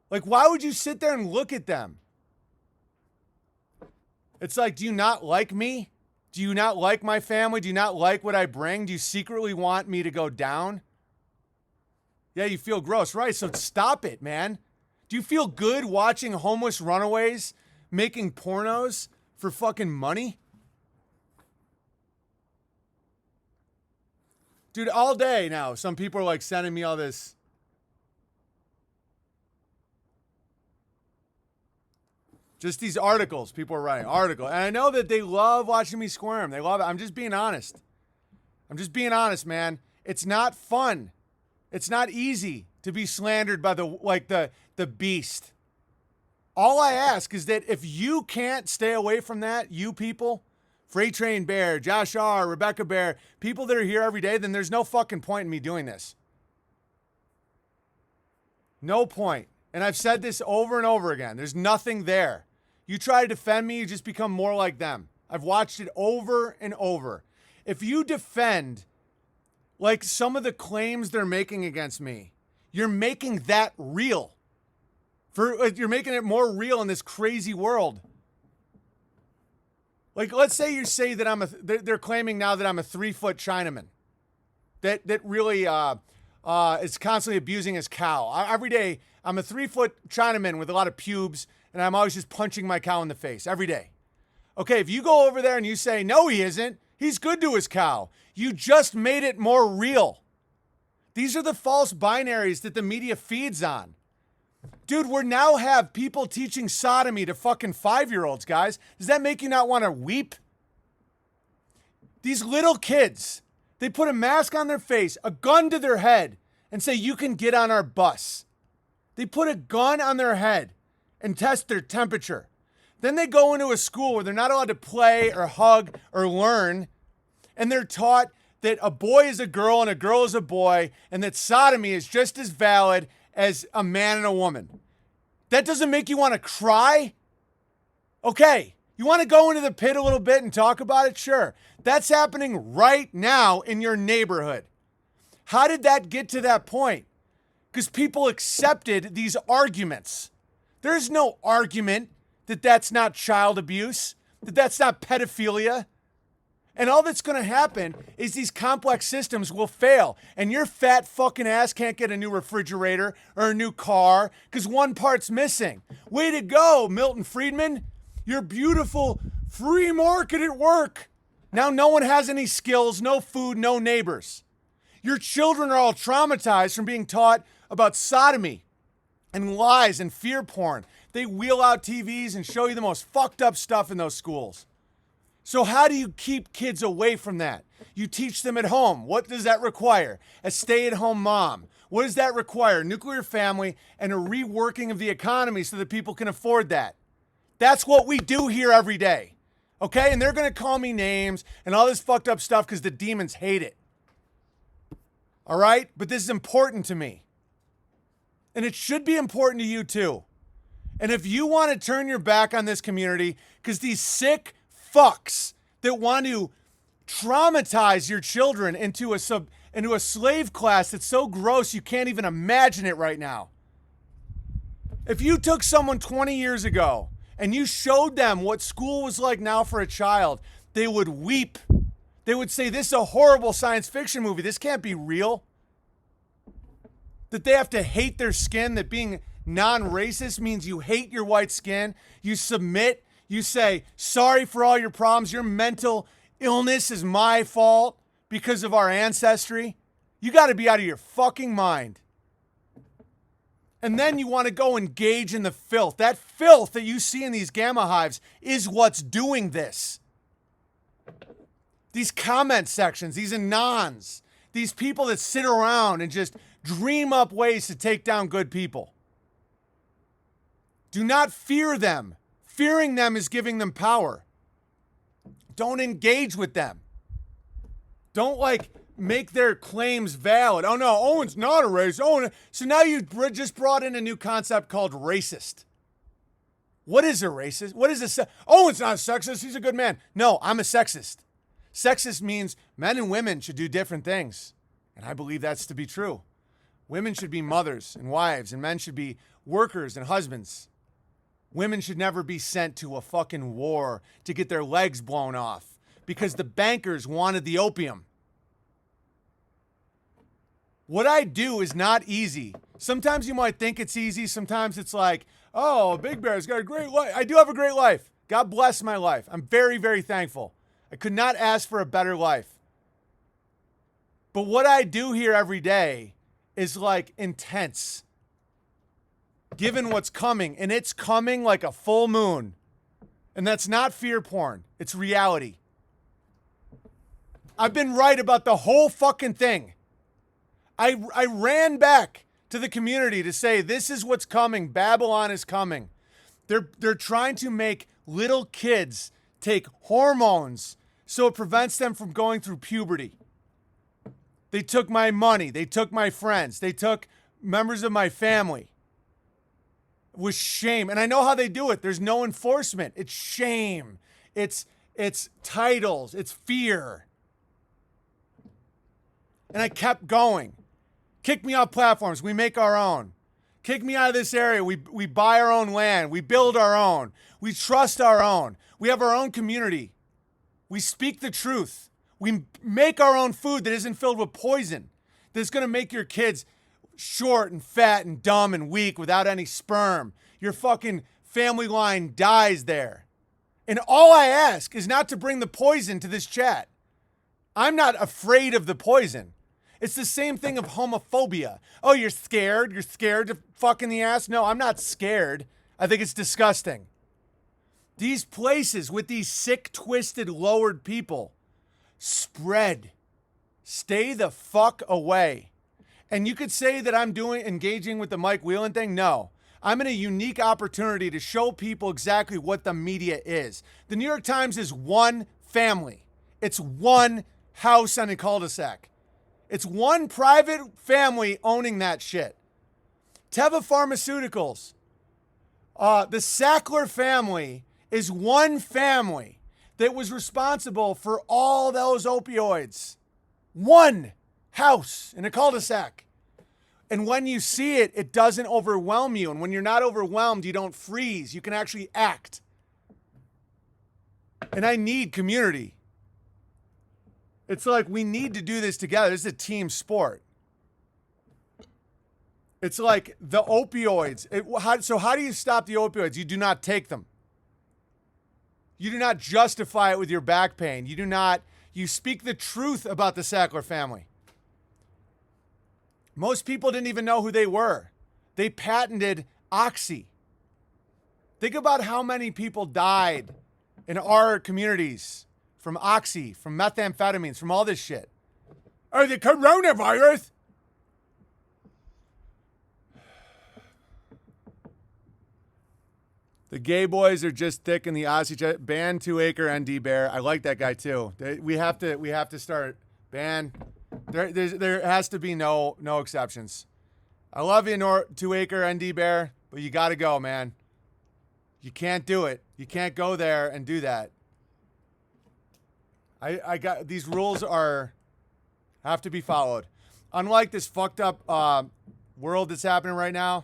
Like, why would you sit there and look at them? It's like, do you not like me? Do you not like my family? Do you not like what I bring? Do you secretly want me to go down? Yeah, you feel gross, right? So stop it, man. Do you feel good watching homeless runaways making pornos for fucking money? Dude, all day now, some people are like sending me all this. Just these articles people are writing. And I know that they love watching me squirm. They love it. I'm just being honest. Man. It's not fun. It's not easy to be slandered by the beast. All I ask is that if you can't stay away from that, you people, Freight Train Bear, Josh R., Rebecca Bear, people that are here every day, then there's no fucking point in me doing this. No point. And I've said this over and over again. There's nothing there. You try to defend me, you just become more like them. I've watched it over and over. If you defend like some of the claims they're making against me, you're making that real. You're making it more real in this crazy world. Like, let's say you say that they're claiming now that I'm a 3-foot Chinaman. That really is constantly abusing his cow. Every day, I'm a 3-foot Chinaman with a lot of pubes, and I'm always just punching my cow in the face every day. Okay, if you go over there and you say, no, he isn't. He's good to his cow. You just made it more real. These are the false binaries that the media feeds on. Dude, we now have people teaching sodomy to fucking 5-year-olds, guys. Does that make you not want to weep? These little kids, they put a mask on their face, a gun to their head, and say, you can get on our bus. They put a gun on their head and test their temperature. Then they go into a school where they're not allowed to play or hug or learn, and they're taught that a boy is a girl and a girl is a boy, and that sodomy is just as valid as a man and a woman. That doesn't make you want to cry? Okay, you want to go into the pit a little bit and talk about it? Sure. That's happening right now in your neighborhood. How did that get to that point? Because people accepted these arguments. There's no argument that that's not child abuse, that that's not pedophilia. And all that's going to happen is these complex systems will fail. And your fat fucking ass can't get a new refrigerator or a new car because one part's missing. Way to go, Milton Friedman. Your beautiful free market at work. Now no one has any skills, no food, no neighbors. Your children are all traumatized from being taught about sodomy and lies and fear porn. They wheel out TVs and show you the most fucked up stuff in those schools. So how do you keep kids away from that? You teach them at home. What does that require? A stay-at-home mom. What does that require? Nuclear family and a reworking of the economy so that people can afford that. That's what we do here every day. Okay? And they're going to call me names and all this fucked up stuff because the demons hate it. All right? But this is important to me. And it should be important to you too. And if you want to turn your back on this community because these sick fucks that want to traumatize your children into a slave class that's so gross you can't even imagine it right now. If you took someone 20 years ago and you showed them what school was like now for a child, they would weep. They would say, this is a horrible science fiction movie. This can't be real. That they have to hate their skin, that being non-racist means you hate your white skin, you submit. You say, sorry for all your problems. Your mental illness is my fault because of our ancestry. You got to be out of your fucking mind. And then you want to go engage in the filth. That filth that you see in these gamma hives is what's doing this. These comment sections, these anons, these people that sit around and just dream up ways to take down good people. Do not fear them. Fearing them is giving them power. Don't engage with them. Don't make their claims valid. Oh no, Owen's not a racist. Owen. So now you just brought in a new concept called racist. What is a racist? What is a Owen's not a sexist. He's a good man. No, I'm a sexist. Sexist means men and women should do different things. And I believe that's to be true. Women should be mothers and wives, and men should be workers and husbands. Women should never be sent to a fucking war to get their legs blown off because the bankers wanted the opium. What I do is not easy. Sometimes you might think it's easy. Sometimes it's like, oh, Big Bear's got a great life. I do have a great life. God bless my life. I'm very, very thankful. I could not ask for a better life. But what I do here every day is intense. Given what's coming, and it's coming like a full moon. And that's not fear porn. It's reality. I've been right about the whole fucking thing. I ran back to the community to say, this is what's coming. Babylon is coming. They're trying to make little kids take hormones so it prevents them from going through puberty. They took my money. They took my friends. They took members of my family. With shame. And I know how they do it. There's no enforcement. It's shame. It's titles. It's fear. And I kept going. Kick me off platforms. We make our own. Kick me out of this area. We buy our own land. We build our own. We trust our own. We have our own community. We speak the truth. We make our own food that isn't filled with poison. That's going to make your kids short and fat and dumb and weak without any sperm. Your fucking family line dies there. And all I ask is not to bring the poison to this chat. I'm not afraid of the poison. It's the same thing of homophobia. Oh, you're scared? You're scared to fuck in the ass? No, I'm not scared. I think it's disgusting. These places with these sick, twisted, lowered people spread. Stay the fuck away. And you could say that I'm engaging with the Mike Whelan thing. No. I'm in a unique opportunity to show people exactly what the media is. The New York Times is one family. It's one house on a cul-de-sac. It's one private family owning that shit. Teva Pharmaceuticals. The Sackler family is one family that was responsible for all those opioids. One house in a cul-de-sac. And when you see it, it doesn't overwhelm you. And when you're not overwhelmed, you don't freeze. You can actually act. And I need community. It's like we need to do this together. This is a team sport. It's like the opioids. So how do you stop the opioids? You do not take them. You do not justify it with your back pain. You speak the truth about the Sackler family. Most people didn't even know who they were. They patented Oxy. Think about how many people died in our communities from Oxy, from methamphetamines, from all this shit. Oh, the coronavirus. The gay boys are just thick in the Aussie chat. Ban 2 Acre ND Bear. I like that guy too. We have to start ban. There has to be no exceptions. I love you, 2 Acre ND Bear, but you got to go, man. You can't do it. You can't go there and do that. I got these rules have to be followed. Unlike this fucked up world that's happening right now,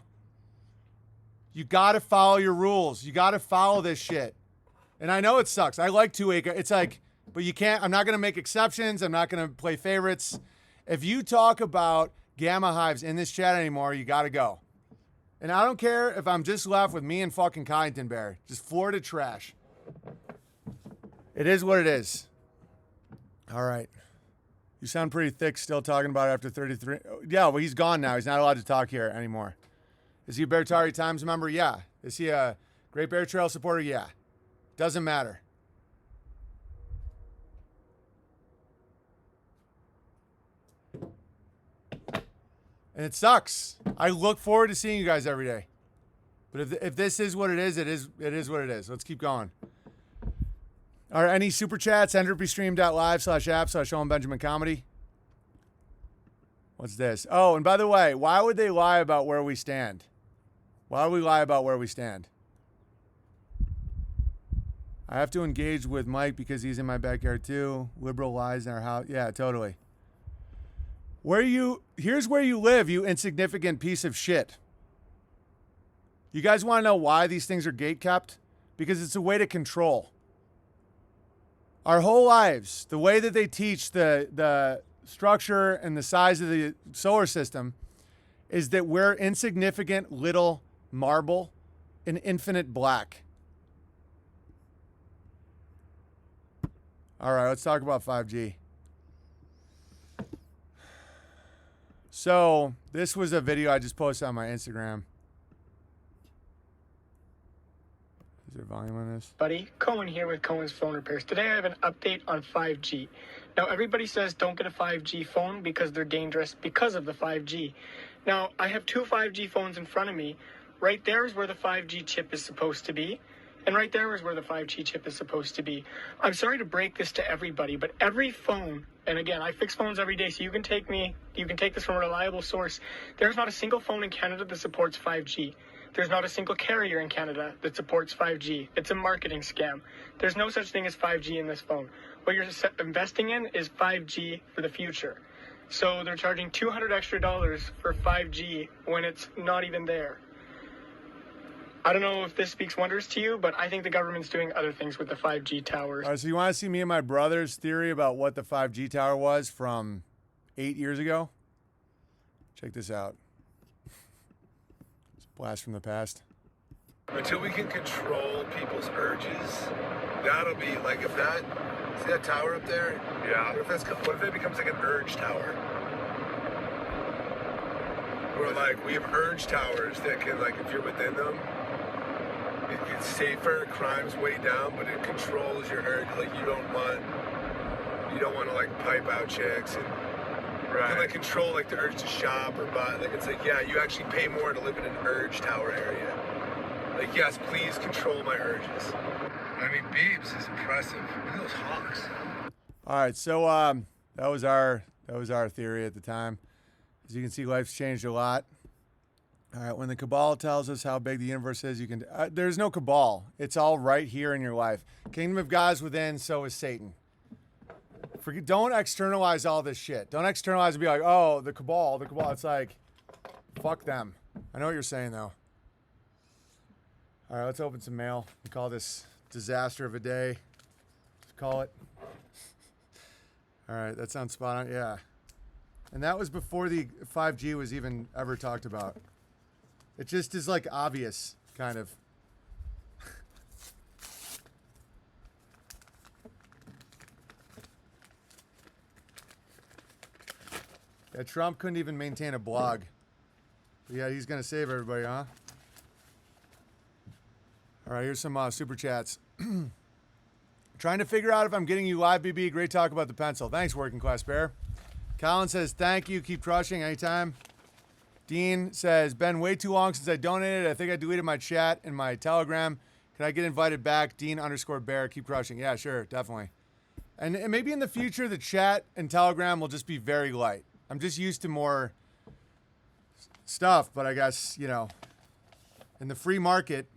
you got to follow your rules. You got to follow this shit. And I know it sucks. I like 2 Acre. It's like, but you can't. I'm not going to make exceptions. I'm not going to play favorites. If you talk about gamma hives in this chat anymore, you got to go. And I don't care if I'm just left with me and fucking Kyneton Bear. Just Florida trash. It is what it is. All right. You sound pretty thick still talking about it after 33. Yeah, well, he's gone now. He's not allowed to talk here anymore. Is he a Beartari Times member? Yeah. Is he a Great Bear Trail supporter? Yeah. Doesn't matter. And it sucks. I look forward to seeing you guys every day. But if this is what it is what it is. Let's keep going. All right, any super chats? entropystream.live/app/OwenBenjamin Comedy. What's this? Oh, and by the way, why would they lie about where we stand? Why would we lie about where we stand? I have to engage with Mike because he's in my backyard too. Liberal lies in our house. Yeah, totally. Here's where you live, you insignificant piece of shit. You guys want to know why these things are gate kept? Because it's a way to control. Our whole lives, the way that they teach the structure and the size of the solar system is that we're insignificant little marble in infinite black. All right, let's talk about 5G. So this was a video I just posted on my Instagram. Is there volume on this? Buddy, Cohen here with Cohen's Phone Repairs. Today I have an update on 5G. Now everybody says don't get a 5G phone because they're dangerous because of the 5G. Now I have two 5G phones in front of me. Right there is where the 5G chip is supposed to be. And right there is where the 5G chip is supposed to be. I'm sorry to break this to everybody, but every phone, and again, I fix phones every day, so you can take this from a reliable source. There's not a single phone in Canada that supports 5G. There's not a single carrier in Canada that supports 5G. It's a marketing scam. There's no such thing as 5G in this phone. What you're investing in is 5G for the future. So they're charging $200 extra for 5G when it's not even there. I don't know if this speaks wonders to you, but I think the government's doing other things with the 5G towers. All right, so you want to see me and my brother's theory about what the 5G tower was from 8 years ago? Check this out. It's a blast from the past. Until we can control people's urges, that'll be like see that tower up there? Yeah. What if it becomes like an urge tower? where like we have urge towers that can, like, if you're within them, it's safer, crime's way down, but it controls your urge. Like you don't want to like pipe out chicks and you can like control like the urge to shop or buy. Like it's like, yeah, you actually pay more to live in an urge tower area. Like, yes, please control my urges. I mean, Beebs is impressive. Look at those hawks. All right, so that was our theory at the time. As you can see, life's changed a lot. All right, when the cabal tells us how big the universe is, you can. There's no cabal. It's all right here in your life. Kingdom of God is within, so is Satan. Don't externalize all this shit. Don't externalize and be like, oh, the cabal. It's like, fuck them. I know what you're saying, though. All right, let's open some mail. We call this disaster of a day. Let's call it. All right, that sounds spot on. Yeah. And that was before the 5G was even ever talked about. It just is like obvious, kind of. Yeah, Trump couldn't even maintain a blog. But yeah, he's going to save everybody, huh? All right, here's some super chats. Trying to figure out if I'm getting you live, BB. Great talk about the pencil. Thanks, Working Class Bear. Colin says, thank you. Keep crushing anytime. Dean says, been way too long since I donated. I think I deleted my chat and my Telegram. Can I get invited back? Dean_Bear. Keep crushing. Yeah, sure. Definitely. And maybe in the future, the chat and Telegram will just be very light. I'm just used to more stuff, but I guess, you know, in the free market,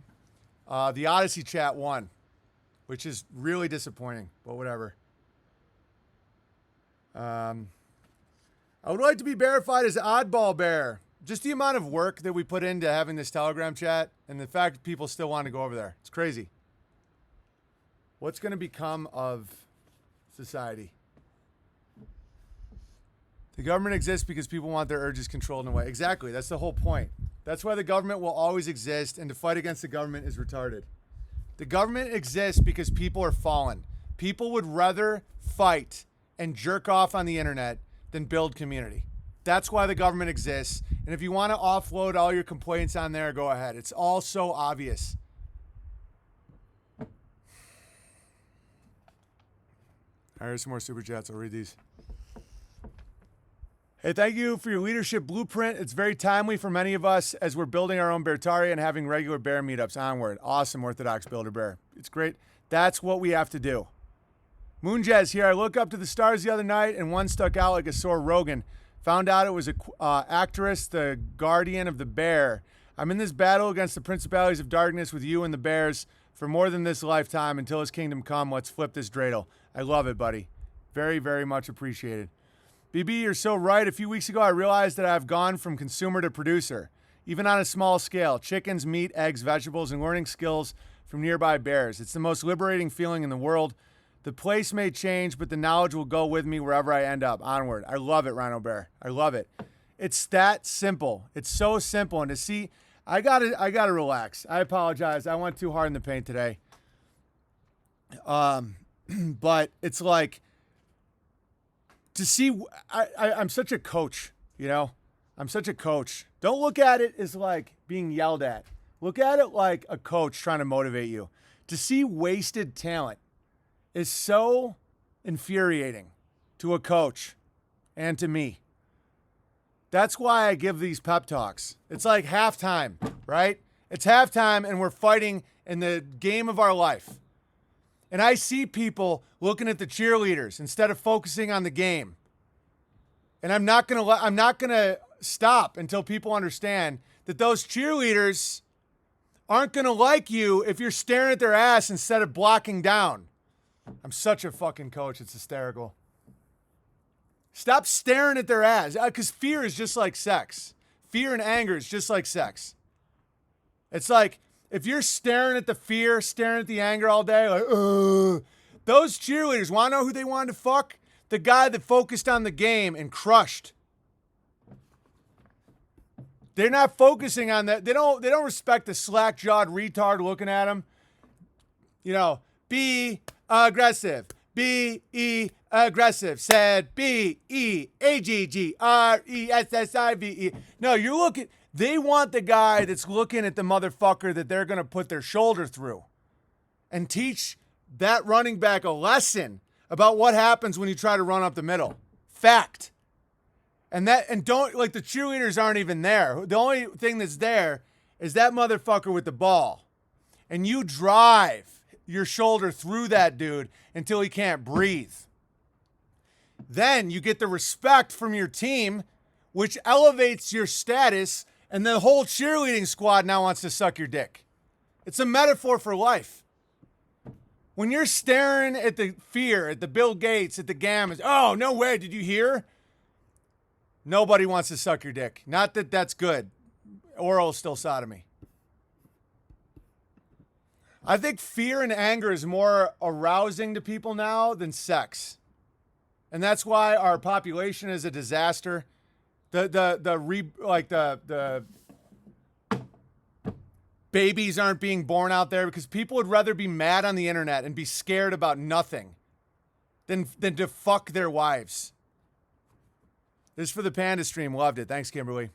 the Odyssey chat won, which is really disappointing, but whatever. I would like to be verified as Oddball Bear. Just the amount of work that we put into having this Telegram chat and the fact that people still want to go over there. It's crazy. What's going to become of society? The government exists because people want their urges controlled in a way. Exactly. That's the whole point. That's why the government will always exist, and to fight against the government is retarded. The government exists because people are fallen. People would rather fight and jerk off on the internet than build community. That's why the government exists. And if you want to offload all your complaints on there, go ahead. It's all so obvious. All right, here's some more super chats. I'll read these. Hey, thank you for your leadership blueprint. It's very timely for many of us as we're building our own Beartaria and having regular bear meetups. Onward. Awesome, Orthodox Builder Bear. It's great. That's what we have to do. Moonjazz here. I looked up to the stars the other night and one stuck out like a sore Rogan. Found out it was a actress, the guardian of the bear. I'm in this battle against the principalities of darkness with you and the bears for more than this lifetime. Until his kingdom come, let's flip this dreidel. I love it, buddy. Very, very much appreciated. BB, you're so right. A few weeks ago, I realized that I've gone from consumer to producer, even on a small scale. Chickens, meat, eggs, vegetables, and learning skills from nearby bears. It's the most liberating feeling in the world. The place may change, but the knowledge will go with me wherever I end up. Onward. I love it, Rhino Bear. I love it. It's that simple. It's so simple. And to see, I gotta relax. I apologize. I went too hard in the paint today. But it's like, to see, I'm such a coach, you know? I'm such a coach. Don't look at it as like being yelled at. Look at it like a coach trying to motivate you. To see wasted talent is so infuriating to a coach and to me. That's why I give these pep talks. It's like halftime, right? It's halftime and we're fighting in the game of our life. And I see people looking at the cheerleaders instead of focusing on the game. And I'm not gonna stop until people understand that those cheerleaders aren't gonna like you if you're staring at their ass instead of blocking down. I'm such a fucking coach. It's hysterical. Stop staring at their ass. Because fear is just like sex. Fear and anger is just like sex. It's like, if you're staring at the fear, staring at the anger all day, like, those cheerleaders, want to know who they wanted to fuck? The guy that focused on the game and crushed. They're not focusing on that. They don't respect the slack-jawed retard looking at him. You know, be aggressive. B-E, aggressive. Said B-E-A-G-G-R-E-S-S-I-V-E. No, you're looking. They want the guy that's looking at the motherfucker that they're going to put their shoulder through and teach that running back a lesson about what happens when you try to run up the middle. Fact. And don't, like, the cheerleaders aren't even there. The only thing that's there is that motherfucker with the ball. And you drive your shoulder through that dude until he can't breathe. Then you get the respect from your team, which elevates your status, and the whole cheerleading squad now wants to suck your dick. It's a metaphor for life. When you're staring at the fear, at the Bill Gates, at the Gammas, oh, no way, did you hear? Nobody wants to suck your dick. Not that that's good. Oral is still sodomy. I think fear and anger is more arousing to people now than sex. And that's why our population is a disaster. The babies aren't being born out there because people would rather be mad on the internet and be scared about nothing than to fuck their wives. This is for the Panda stream. Loved it. Thanks, Kimberly.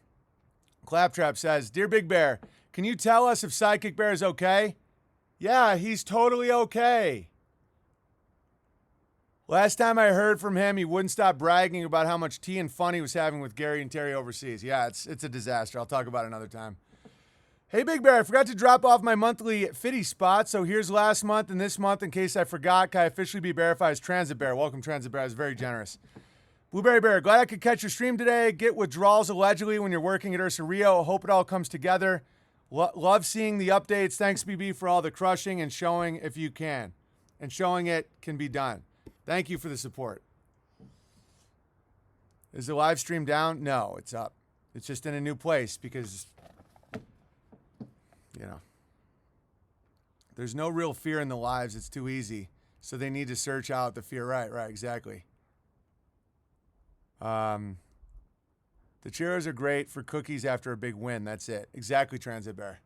Claptrap says, Dear Big Bear, can you tell us if Psychic Bear is okay? Yeah, he's totally okay. Last time I heard from him, he wouldn't stop bragging about how much tea and fun he was having with Gary and Terry overseas. Yeah, it's a disaster. I'll talk about it another time. Hey, Big Bear, I forgot to drop off my monthly Fitty spot, so here's last month and this month in case I forgot. Can I officially be verified as Transit Bear? Welcome, Transit Bear. I was very generous. Blueberry Bear, glad I could catch your stream today. Get withdrawals allegedly when you're working at Ursa Rio. Hope it all comes together. Love seeing the updates. Thanks, BB, for all the crushing and showing if you can. And showing it can be done. Thank you for the support. Is the live stream down? No, it's up. It's just in a new place because, there's no real fear in the lives. It's too easy. So they need to search out the fear. Right, exactly. The churros are great for cookies after a big win. That's it. Exactly, Transit Bear.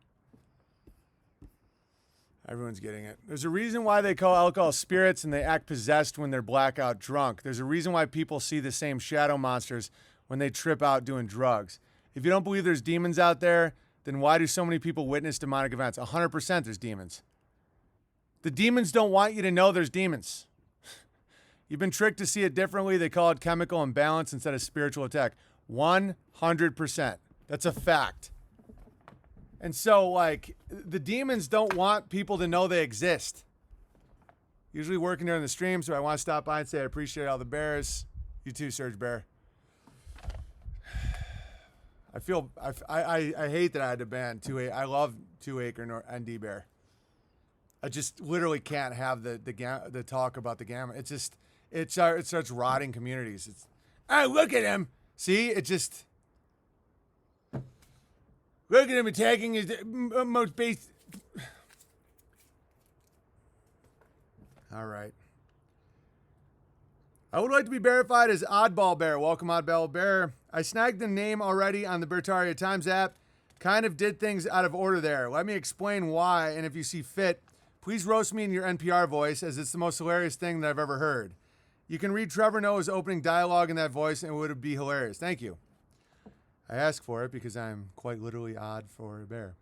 Everyone's getting it. There's a reason why they call alcohol spirits and they act possessed when they're blackout drunk. There's a reason why people see the same shadow monsters when they trip out doing drugs. If you don't believe there's demons out there, then why do so many people witness demonic events? 100% there's demons. The demons don't want you to know there's demons. You've been tricked to see it differently. They call it chemical imbalance instead of spiritual attack. 100%. That's a fact. And so, the demons don't want people to know they exist. Usually working during the stream, so I want to stop by and say I appreciate all the bears. You too, Surge Bear. I hate that I had to ban 2A. I love 2-acre ND Bear. I just literally can't have the talk about the gamma. It's just... It starts rotting communities. Look at him. See, it just... Look at him attacking his most base. All right. I would like to be verified as Oddball Bear. Welcome, Oddball Bear. I snagged the name already on the Bertaria Times app. Kind of did things out of order there. Let me explain why, and if you see fit, please roast me in your NPR voice, as it's the most hilarious thing that I've ever heard. You can read Trevor Noah's opening dialogue in that voice, and it would be hilarious. Thank you. I ask for it because I'm quite literally odd for a bear.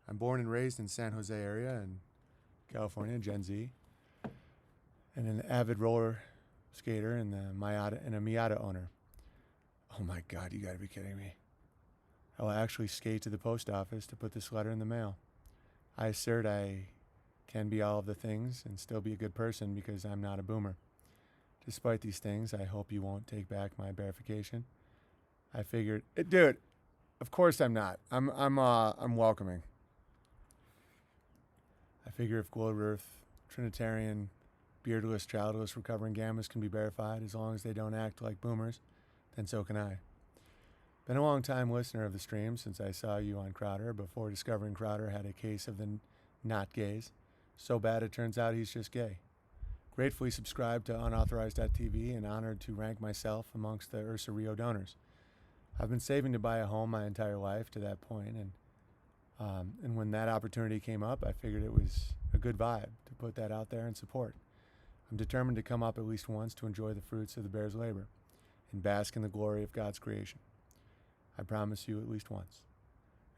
I'm born and raised in San Jose area in California, Gen Z, and an avid roller skater and a Miata owner. Oh my God, you gotta be kidding me. I will actually skate to the post office to put this letter in the mail. I assert I can be all of the things and still be a good person because I'm not a boomer. Despite these things, I hope you won't take back my verification. I figured, dude, of course I'm not. I'm welcoming. I figure if Glow Earth, Trinitarian, beardless, childless, recovering gammas can be verified as long as they don't act like boomers, then so can I. Been a long time listener of the stream since I saw you on Crowder before discovering Crowder had a case of the not gays. So bad it turns out he's just gay. Gratefully subscribed to unauthorized.tv and honored to rank myself amongst the Ursa Rio donors. I've been saving to buy a home my entire life to that point, and when that opportunity came up, I figured it was a good vibe to put that out there and support. I'm determined to come up at least once to enjoy the fruits of the bear's labor and bask in the glory of God's creation. I promise you at least once.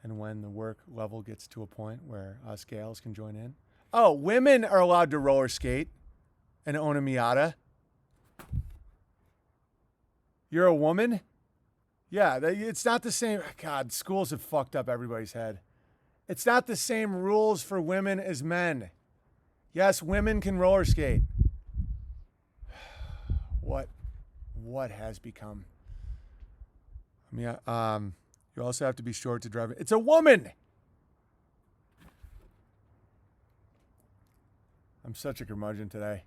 And when the work level gets to a point where us gals can join in. Oh, women are allowed to roller skate and own a Miata. You're a woman? Yeah, it's not the same. God, schools have fucked up everybody's head. It's not the same rules for women as men. Yes, women can roller skate. What has become? I mean, you also have to be short to drive. It's a woman. I'm such a curmudgeon today.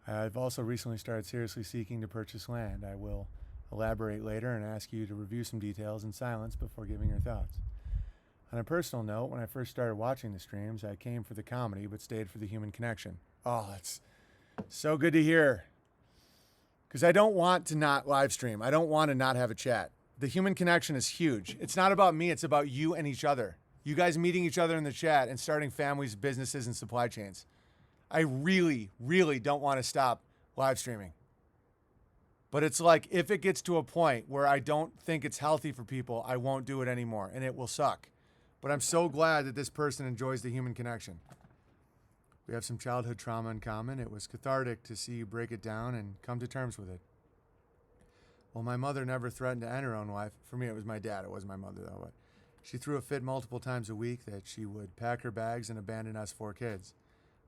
I've also recently started seriously seeking to purchase land. I will elaborate later and ask you to review some details in silence before giving your thoughts. On a personal note, when I first started watching the streams, I came for the comedy but stayed for the human connection. Oh, that's so good to hear. Because I don't want to not live stream. I don't want to not have a chat. The human connection is huge. It's not about me. It's about you and each other. You guys meeting each other in the chat and starting families, businesses, and supply chains. I really, really don't want to stop live streaming. But it's like, if it gets to a point where I don't think it's healthy for people, I won't do it anymore, and it will suck. But I'm so glad that this person enjoys the human connection. We have some childhood trauma in common. It was cathartic to see you break it down and come to terms with it. Well, my mother never threatened to end her own life. For me, it was my dad. It wasn't my mother, though. But she threw a fit multiple times a week that she would pack her bags and abandon us 4 kids.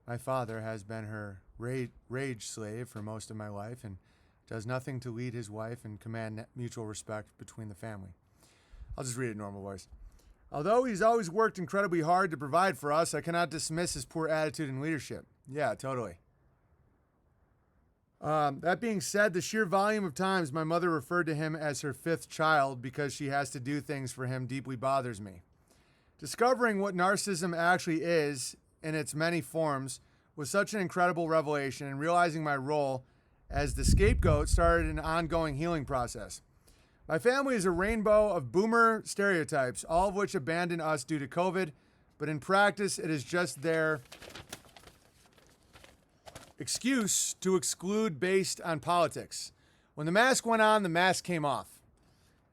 My father has been her rage slave for most of my life and does nothing to lead his wife and command mutual respect between the family. I'll just read it in normal voice. Although he's always worked incredibly hard to provide for us, I cannot dismiss his poor attitude and leadership. Yeah, totally. That being said, the sheer volume of times my mother referred to him as her 5th child because she has to do things for him deeply bothers me. Discovering what narcissism actually is in its many forms was such an incredible revelation, and realizing my role as the scapegoat started an ongoing healing process. My family is a rainbow of boomer stereotypes, all of which abandoned us due to COVID, but in practice, it is just their excuse to exclude based on politics. When the mask went on, the mask came off.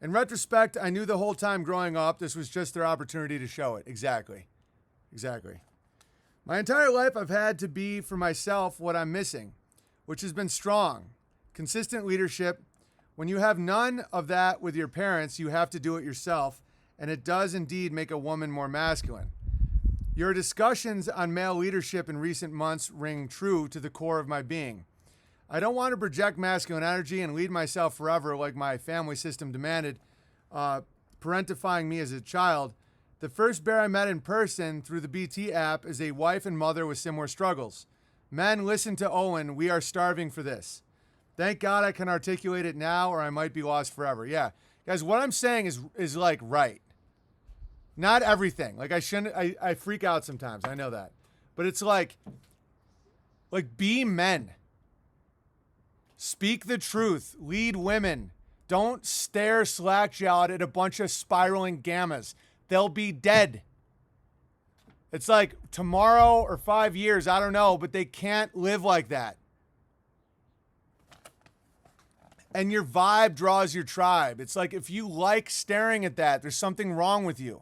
In retrospect, I knew the whole time growing up, this was just their opportunity to show it. Exactly. My entire life, I've had to be for myself what I'm missing, which has been strong, consistent leadership. When you have none of that with your parents, you have to do it yourself, and it does indeed make a woman more masculine. Your discussions on male leadership in recent months ring true to the core of my being. I don't want to project masculine energy and lead myself forever like my family system demanded, parentifying me as a child. The first bear I met in person through the BT app is a wife and mother with similar struggles. Men, listen to Owen. We are starving for this. Thank God I can articulate it now, or I might be lost forever. Yeah. Guys, what I'm saying is like right. Not everything. Like I freak out sometimes. I know that. But it's like be men. Speak the truth. Lead women. Don't stare slack-jawed at a bunch of spiraling gammas. They'll be dead. It's like tomorrow or 5 years, I don't know, but they can't live like that. And your vibe draws your tribe. It's like if you like staring at that, there's something wrong with you.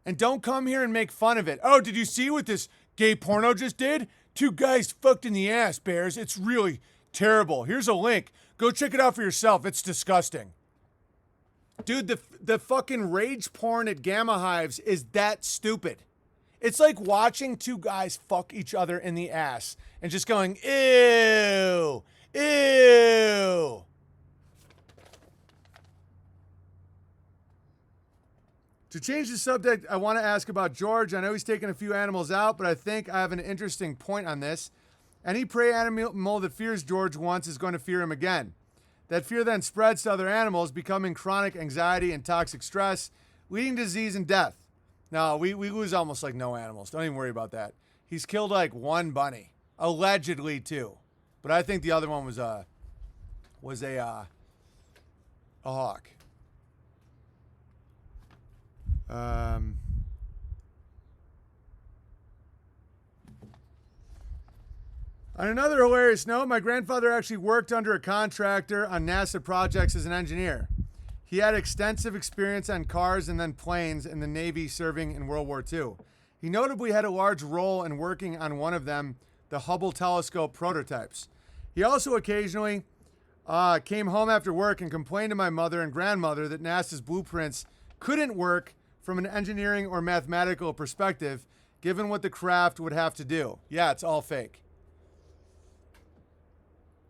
And don't come here and make fun of it. Oh, did you see what this gay porno just did? 2 guys fucked in the ass, Bears. It's really terrible. Here's a link. Go check it out for yourself. It's disgusting. Dude, the fucking rage porn at Gamma Hives is that stupid. It's like watching 2 guys fuck each other in the ass and just going, ew. Ew. To change the subject, I want to ask about George. I know he's taken a few animals out, but I think I have an interesting point on this. Any prey animal that fears George once is going to fear him again. That fear then spreads to other animals, becoming chronic anxiety and toxic stress, leading to disease and death. No, we lose almost like no animals. Don't even worry about that. He's killed like 1 bunny, allegedly 2. But I think the other one was a hawk. On another hilarious note, my grandfather actually worked under a contractor on NASA projects as an engineer. He had extensive experience on cars and then planes in the Navy serving in World War II. He notably had a large role in working on one of them, the Hubble telescope prototypes. He also occasionally came home after work and complained to my mother and grandmother that NASA's blueprints couldn't work from an engineering or mathematical perspective, given what the craft would have to do. Yeah, it's all fake.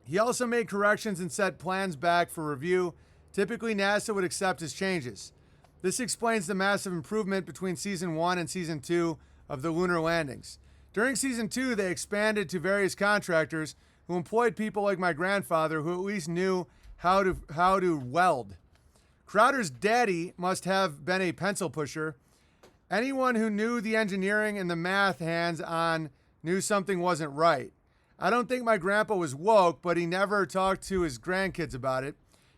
He also made corrections and set plans back for review. Typically, NASA would accept his changes. This explains the massive improvement between Season 1 and Season 2 of the lunar landings. During Season 2, they expanded to various contractors who employed people like my grandfather who at least knew how to weld. Crowder's daddy must have been a pencil pusher. Anyone who knew the engineering and the math hands-on knew something wasn't right. I don't think my grandpa was woke, but he never talked to his grandkids about it.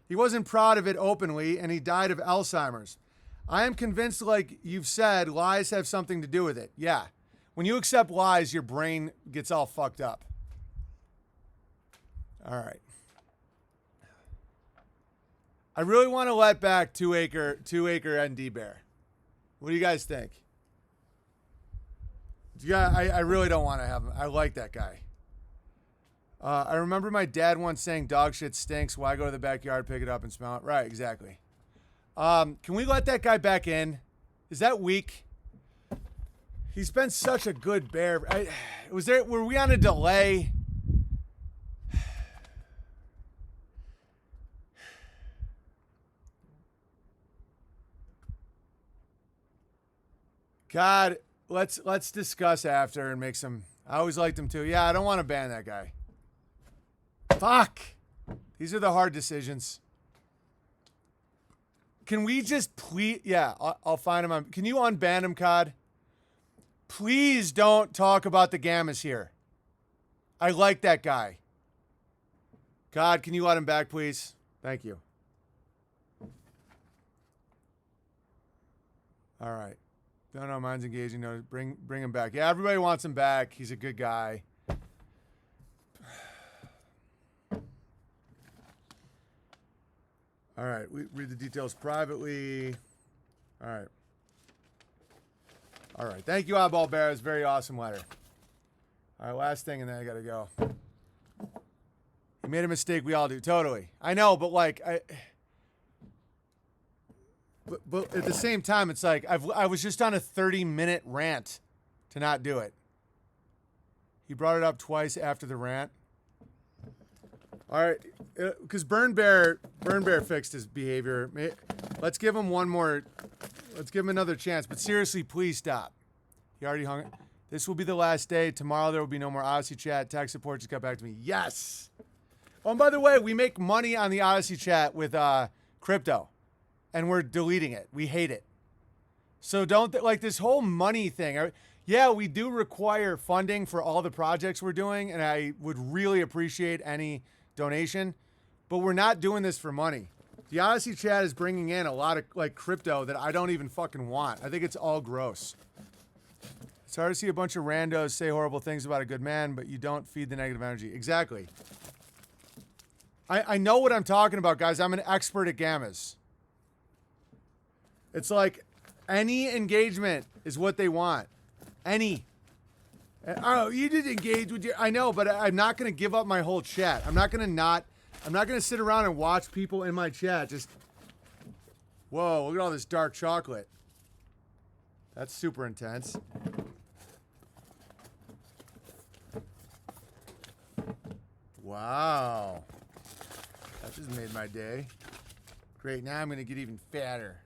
He wasn't proud of it openly, and he died of Alzheimer's. I am convinced, like you've said, lies have something to do with it. Yeah. When you accept lies, your brain gets all fucked up. All right. I really want to let back two acre ND Bear. What do you guys think? Yeah, I really don't want to have him. I like that guy. I remember my dad once saying dog shit stinks. Why go to the backyard, pick it up, and smell it? Right, exactly. Can we let that guy back in? Is that weak? He's been such a good bear. Were we on a delay? God, let's discuss after and make some. I always liked him too. Yeah, I don't want to ban that guy. Fuck. These are the hard decisions. Can we just please? Yeah, I'll find him on. Can you unban him, COD? Please don't talk about the Gammas here. I like that guy. COD, can you let him back, please? Thank you. All right. No, mine's engaging. No, bring him back. Yeah, everybody wants him back. He's a good guy. All right, we read the details privately. All right. Thank you, Oddball Bear. It's a very awesome letter. All right, last thing, and then I gotta go. You made a mistake. We all do. Totally. I know, but like But at the same time, it's like I was just on a 30-minute rant to not do it. He brought it up twice after the rant. All right, because Burn Bear fixed his behavior. Let's give him one more. Let's give him another chance. But seriously, please stop. He already hung it. This will be the last day. Tomorrow there will be no more Odyssey chat. Tech support just got back to me. Yes. Oh, and by the way, we make money on the Odyssey chat with crypto. And we're deleting it. We hate it. So don't, like this whole money thing. Yeah, we do require funding for all the projects we're doing, and I would really appreciate any donation, but we're not doing this for money. The Odyssey chat is bringing in a lot of like crypto that I don't even fucking want. I think it's all gross. It's hard to see a bunch of randos say horrible things about a good man, but you don't feed the negative energy. Exactly. I know what I'm talking about, guys. I'm an expert at Gammas. It's like any engagement is what they want. Any. Oh, you did engage with your. I know, but I'm not going to give up my whole chat. I'm not going to sit around and watch people in my chat. Just, whoa, look at all this dark chocolate. That's super intense. Wow. That just made my day. Great, now I'm going to get even fatter.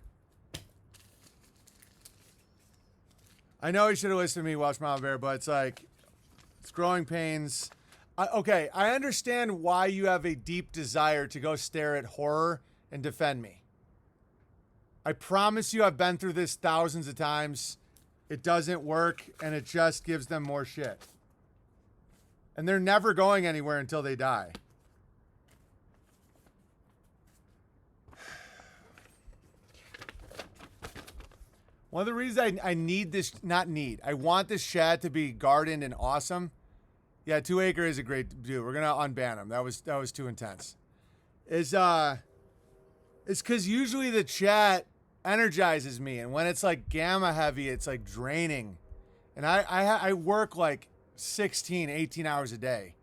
I know you should have listened to me watch Mama Bear, but it's like, it's growing pains. Okay, I understand why you have a deep desire to go stare at horror and defend me. I promise you I've been through this thousands of times. It doesn't work, and it just gives them more shit. And they're never going anywhere until they die. One of the reasons I need this, I want this chat to be gardened and awesome. Yeah, 2 Acre is a great dude. We're gonna unban him. That was too intense. It's because usually the chat energizes me, and when it's like gamma heavy, it's like draining. And I work like 16, 18 hours a day,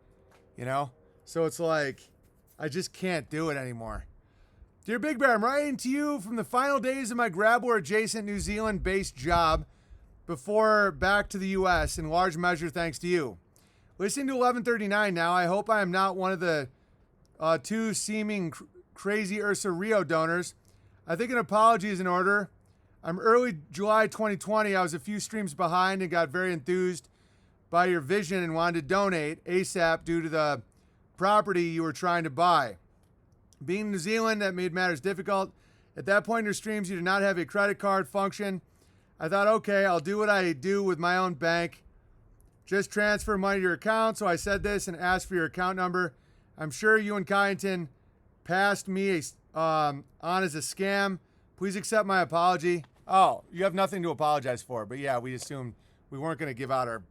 you know? So it's like I just can't do it anymore. Dear Big Bear, I'm writing to you from the final days of my Grab War adjacent New Zealand based job before back to the US, in large measure thanks to you. Listening to 1139 now, I hope I am not one of the two seeming crazy Ursa Rio donors. I think an apology is in order. I'm early July 2020. I was a few streams behind and got very enthused by your vision and wanted to donate ASAP due to the property you were trying to buy. Being in New Zealand, that made matters difficult. At that point in your streams, you did not have a credit card function. I thought, okay, I'll do what I do with my own bank. Just transfer money to your account. So I said this and asked for your account number. I'm sure you and Kyneton passed me on as a scam. Please accept my apology. Oh, you have nothing to apologize for. But yeah, we assumed we weren't going to give out our...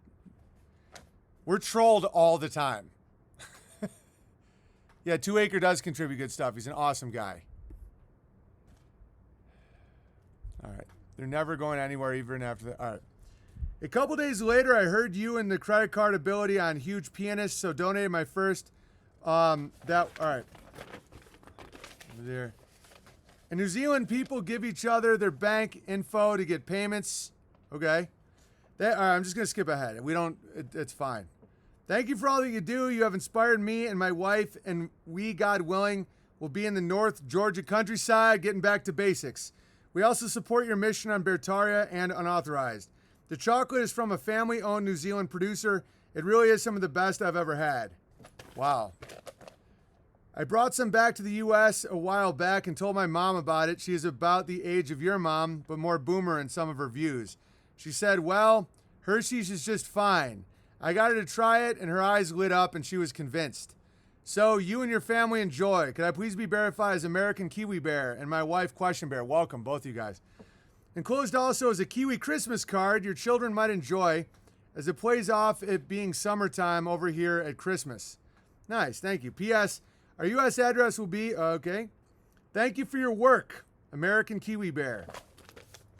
We're trolled all the time. Yeah, 2 Acre does contribute good stuff. He's an awesome guy. All right. They're never going anywhere even after the... All right. A couple days later, I heard you and the credit card ability on Huge Pianist, so donated my first... All right. Over there. In New Zealand, people give each other their bank info to get payments. Okay. All right, I'm just going to skip ahead. It's fine. Thank you for all that you do. You have inspired me and my wife, and we, God willing, will be in the North Georgia countryside getting back to basics. We also support your mission on Bertaria and Unauthorized. The chocolate is from a family-owned New Zealand producer. It really is some of the best I've ever had. Wow. I brought some back to the U.S. a while back and told my mom about it. She is about the age of your mom, but more boomer in some of her views. She said, well, Hershey's is just fine. I got her to try it, and her eyes lit up, and she was convinced. So, you and your family enjoy. Could I please be verified as American Kiwi Bear and my wife, Question Bear? Welcome, both of you guys. Enclosed also is a Kiwi Christmas card your children might enjoy, as it plays off it being summertime over here at Christmas. Nice, thank you. P.S. Our U.S. address will be, okay. Thank you for your work, American Kiwi Bear.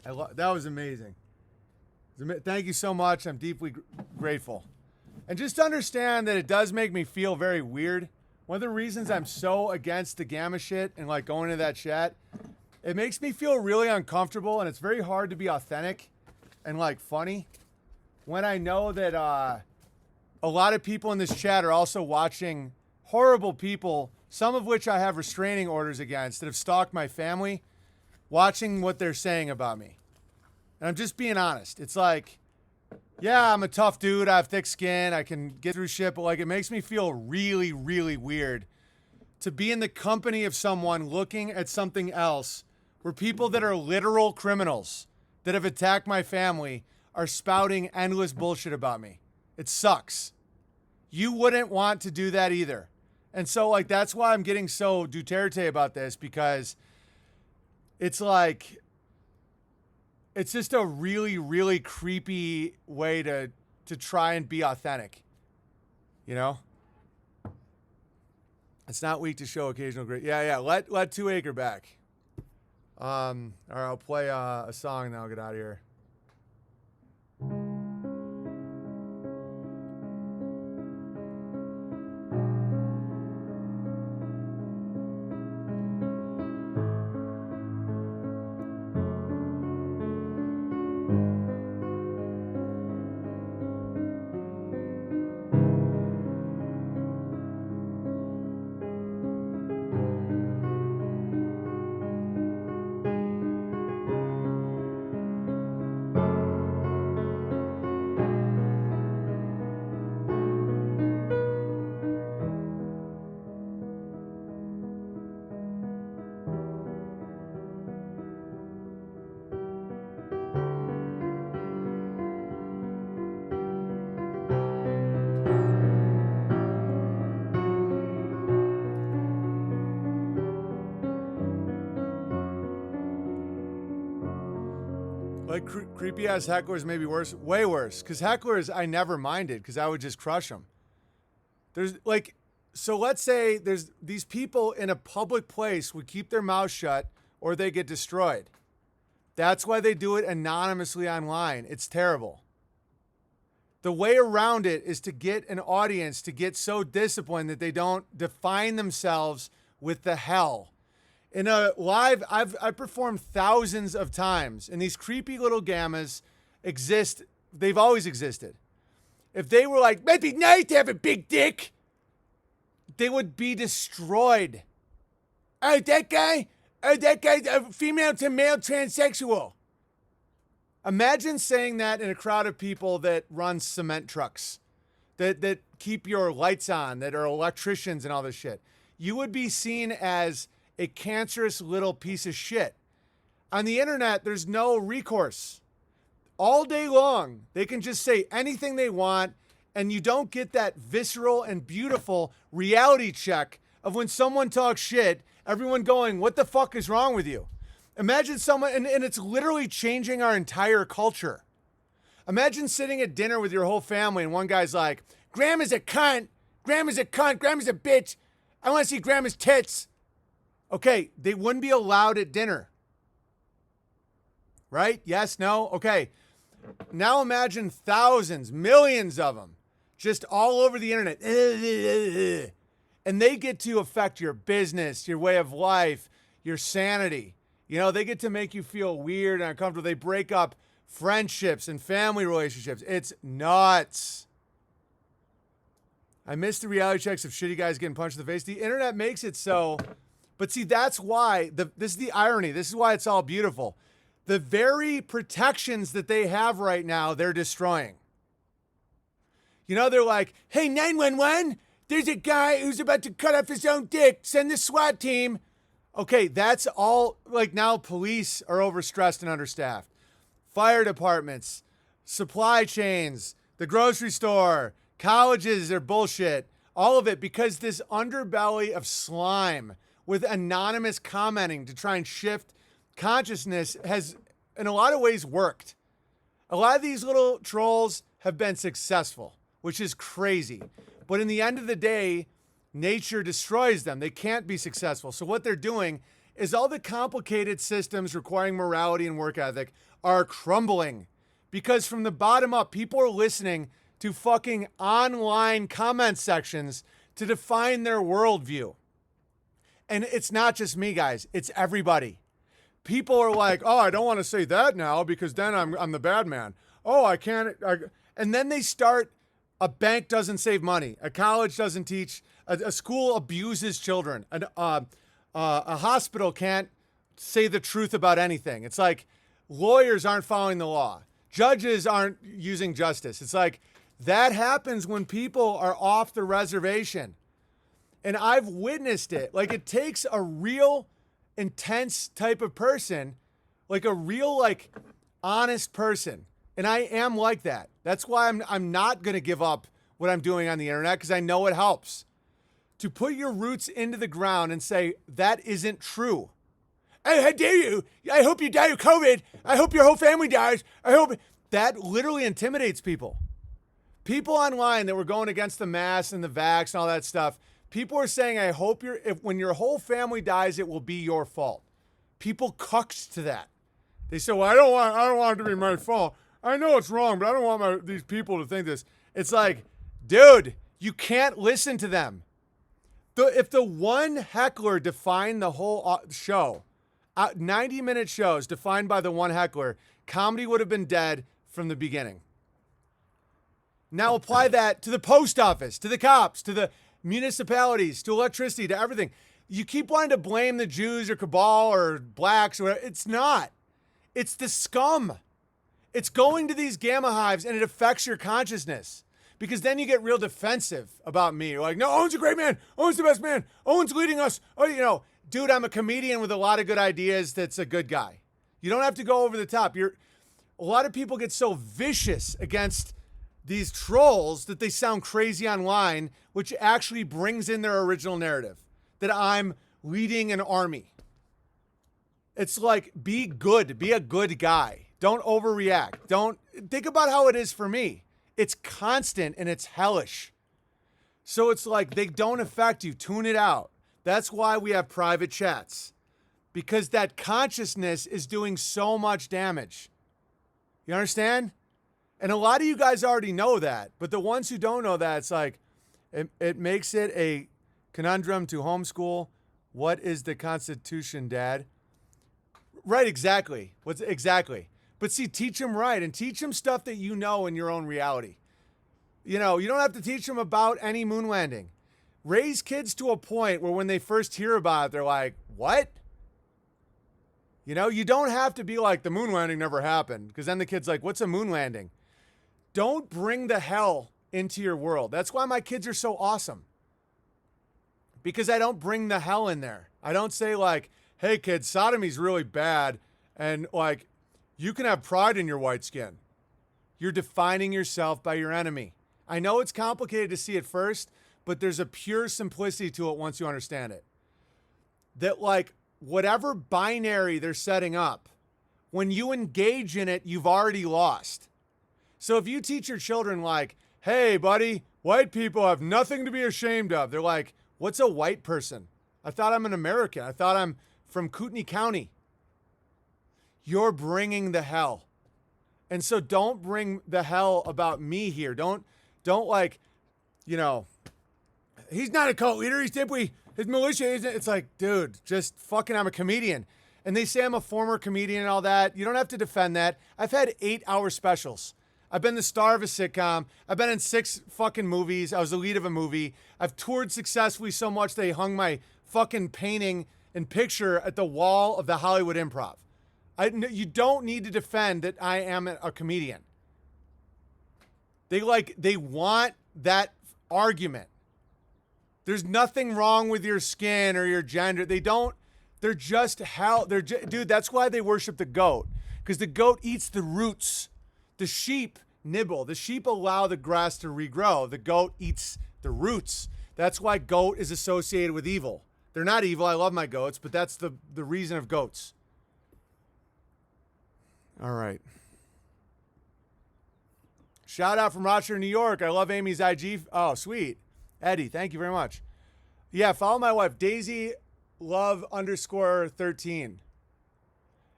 That was amazing. Thank you so much. I'm deeply grateful. And just to understand that it does make me feel very weird. One of the reasons I'm so against the gamma shit and like going into that chat, it makes me feel really uncomfortable, and it's very hard to be authentic and like funny when I know that a lot of people in this chat are also watching horrible people, some of which I have restraining orders against, that have stalked my family, watching what they're saying about me. And I'm just being honest. It's like, yeah, I'm a tough dude. I have thick skin. I can get through shit. But like, it makes me feel really, really weird to be in the company of someone looking at something else where people that are literal criminals that have attacked my family are spouting endless bullshit about me. It sucks. You wouldn't want to do that either. And so like, that's why I'm getting so Duterte about this, because it's like, it's just a really, really creepy way to try and be authentic. You know? It's not weak to show occasional great. Yeah. Let 2 Acre back. All right, I'll play a song and then I'll get out of here. Like creepy ass hecklers, maybe worse, way worse. Because hecklers, I never minded because I would just crush them. There's like, so let's say there's these people in a public place would keep their mouth shut or they get destroyed. That's why they do it anonymously online. It's terrible. The way around it is to get an audience to get so disciplined that they don't define themselves with the hell. In a live, I've performed thousands of times, and these creepy little gammas exist. They've always existed. If they were like, it'd be nice to have a big dick, they would be destroyed. Oh, that guy's a female to male transsexual. Imagine saying that in a crowd of people that run cement trucks, that keep your lights on, that are electricians and all this shit. You would be seen as a cancerous little piece of shit. On the internet, there's no recourse. All day long, they can just say anything they want, and you don't get that visceral and beautiful reality check of when someone talks shit, everyone going, what the fuck is wrong with you? Imagine someone, and it's literally changing our entire culture. Imagine sitting at dinner with your whole family and one guy's like, Grandma's a cunt, Grandma's a cunt, Grandma's a bitch, I want to see Grandma's tits. Okay, they wouldn't be allowed at dinner. Right? Yes, no? Okay. Now imagine thousands, millions of them just all over the internet. And they get to affect your business, your way of life, your sanity. You know, they get to make you feel weird and uncomfortable. They break up friendships and family relationships. It's nuts. I miss the reality checks of shitty guys getting punched in the face. The internet makes it so. But see, that's why, this is the irony. This is why it's all beautiful. The very protections that they have right now, they're destroying. You know, they're like, hey, 911, there's a guy who's about to cut off his own dick. Send the SWAT team. Okay, that's all, like now police are overstressed and understaffed. Fire departments, supply chains, the grocery store, colleges are bullshit. All of it because this underbelly of slime with anonymous commenting to try and shift consciousness has, in a lot of ways, worked. A lot of these little trolls have been successful, which is crazy. But in the end of the day, nature destroys them. They can't be successful. So what they're doing is all the complicated systems requiring morality and work ethic are crumbling. Because from the bottom up, people are listening to fucking online comment sections to define their worldview. And it's not just me, guys. It's everybody. People are like, oh, I don't want to say that now because then I'm the bad man. Oh, I can't. And then they start, a bank doesn't save money. A college doesn't teach. A school abuses children. A hospital can't say the truth about anything. It's like lawyers aren't following the law. Judges aren't using justice. It's like that happens when people are off the reservation. And I've witnessed it. Like it takes a real intense type of person, like a real, like honest person. And I am like that. That's why I'm not going to give up what I'm doing on the internet because I know it helps. To put your roots into the ground and say, that isn't true. Hey, how dare you? I hope you die of COVID. I hope your whole family dies. I hope that literally intimidates people. People online that were going against the mask and the vax and all that stuff. People are saying, I hope when your whole family dies, it will be your fault. People cucked to that. They say, well, I don't want it to be my fault. I know it's wrong, but I don't want these people to think this. It's like, dude, you can't listen to them. If the one heckler defined the whole show, 90-minute shows defined by the one heckler, comedy would have been dead from the beginning. Now apply that to the post office, to the cops, to the municipalities, to electricity, to everything. You keep wanting to blame the Jews or cabal or blacks or whatever. It's not. It's the scum. It's going to these gamma hives and it affects your consciousness. Because then you get real defensive about me. You're like, no, Owen's a great man. Owen's the best man. Owen's leading us. Oh, you know, dude, I'm a comedian with a lot of good ideas that's a good guy. You don't have to go over the top. A lot of people get so vicious against these trolls that they sound crazy online, which actually brings in their original narrative, that I'm leading an army. It's like, be good. Be a good guy. Don't overreact. Don't think about how it is for me. It's constant and it's hellish. So it's like they don't affect you. Tune it out. That's why we have private chats. Because that consciousness is doing so much damage. You understand? And a lot of you guys already know that. But the ones who don't know that, it's like, it makes it a conundrum to homeschool. What is the Constitution, Dad? Right, exactly. Exactly. But see, teach them right and teach them stuff that you know in your own reality. You know, you don't have to teach them about any moon landing. Raise kids to a point where when they first hear about it, they're like, what? You know, you don't have to be like, the moon landing never happened, because then the kid's like, what's a moon landing? Don't bring the hell into your world. That's why my kids are so awesome. Because I don't bring the hell in there. I don't say like, hey kids, sodomy's really bad, and like, you can have pride in your white skin. You're defining yourself by your enemy. I know it's complicated to see at first, but there's a pure simplicity to it once you understand it. That like, whatever binary they're setting up, when you engage in it, you've already lost. So if you teach your children like, hey buddy, white people have nothing to be ashamed of. They're like, what's a white person? I thought I'm an American. I thought I'm from Kootenai County. You're bringing the hell. And so don't bring the hell about me here. Don't like, you know, he's not a cult leader. He's simply, his militia isn't. It's like, dude, just fucking, I'm a comedian. And they say I'm a former comedian and all that. You don't have to defend that. I've had 8-hour specials. I've been the star of a sitcom. I've been in 6 fucking movies. I was the lead of a movie. I've toured successfully so much they hung my fucking painting and picture at the wall of the Hollywood Improv. You don't need to defend that I am a comedian. They want that argument. There's nothing wrong with your skin or your gender. They're just hell. Dude, that's why they worship the goat. Because the goat eats the roots. The sheep nibble. The sheep allow the grass to regrow. The goat eats the roots. That's why goat is associated with evil. They're not evil. I love my goats, but that's the reason of goats. All right. Shout out from Rochester, New York. I love Amy's IG. Oh, sweet. Eddie, thank you very much. Yeah, follow my wife. Daisy Love _13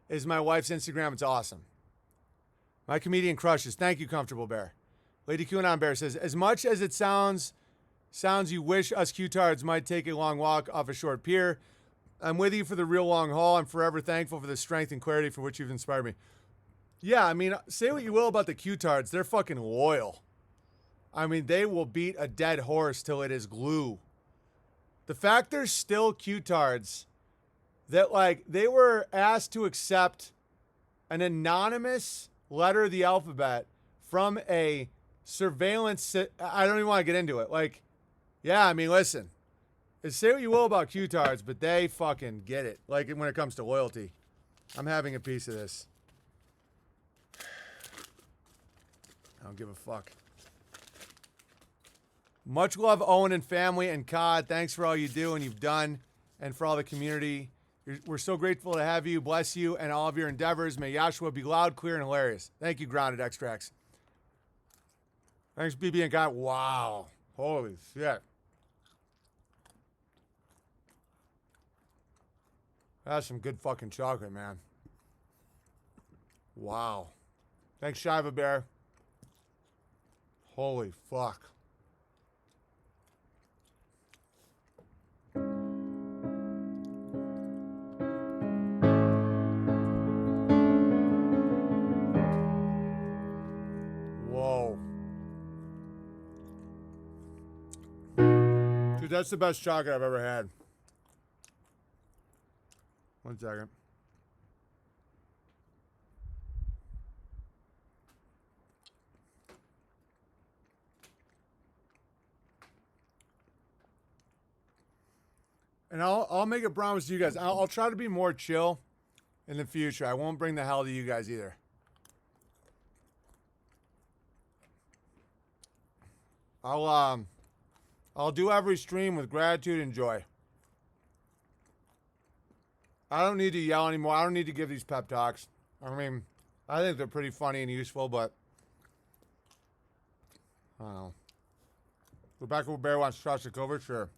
is my wife's Instagram. It's awesome. My comedian crushes. Thank you, Comfortable Bear. Lady QAnon Bear says, as much as it sounds you wish us Q-tards might take a long walk off a short pier, I'm with you for the real long haul. I'm forever thankful for the strength and clarity for which you've inspired me. Yeah, I mean, say what you will about the Q-tards. They're fucking loyal. I mean, they will beat a dead horse till it is glue. The fact there's still Q-tards that, like, they were asked to accept an anonymous letter of the alphabet from a surveillance. I don't even want to get into it. Like, yeah, I mean, listen. Say what you will about Q-tards, but they fucking get it. Like, when it comes to loyalty. I'm having a piece of this. I don't give a fuck. Much love, Owen and family, and Cod. Thanks for all you do and you've done, and for all the community. We're so grateful to have you. Bless you and all of your endeavors. May Yahshua be loud, clear, and hilarious. Thank you, Grounded Extracts. Thanks, BB and God. Wow. Holy shit. That's some good fucking chocolate, man. Wow. Thanks, Shiva Bear. Holy fuck. Whoa. Dude, that's the best chocolate I've ever had. 1 second. And I'll make a promise to you guys. I'll try to be more chill in the future. I won't bring the hell to you guys either. I'll do every stream with gratitude and joy. I don't need to yell anymore. I don't need to give these pep talks. I mean, I think they're pretty funny and useful, but I don't know. Rebecca Bear wants Shostakovich, sure.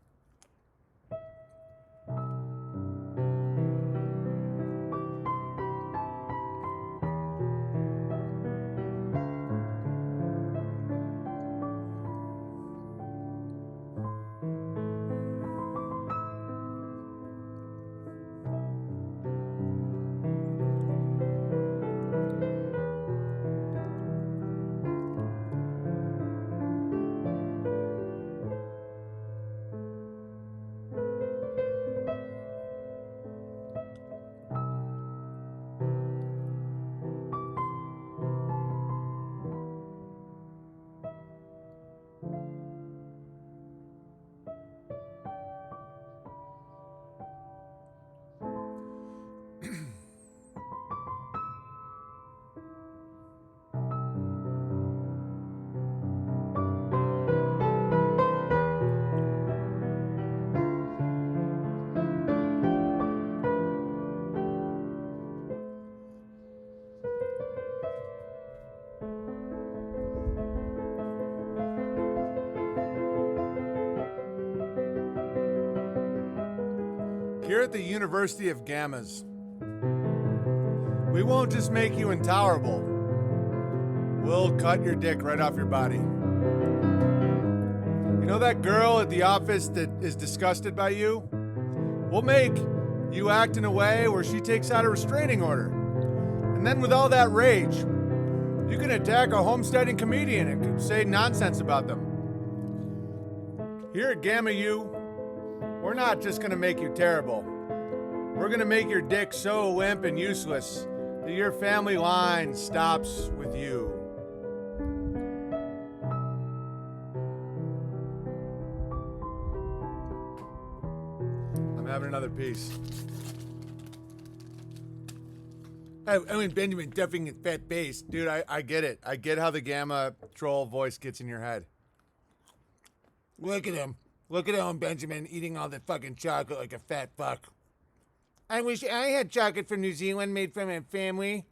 Here at the University of Gammas, we won't just make you intolerable. We'll cut your dick right off your body. You know that girl at the office that is disgusted by you? We'll make you act in a way where she takes out a restraining order. And then with all that rage, you can attack a homesteading comedian and say nonsense about them. Here at Gamma U, we're not just gonna make you terrible. We're gonna make your dick so limp and useless that your family line stops with you. I'm having another piece. Owen Benjamin duffing his fat bass. Dude, I get it. I get how the Gamma troll voice gets in your head. Look at him. Look at Owen Benjamin eating all the fucking chocolate like a fat fuck. I wish I had chocolate from New Zealand made from a family.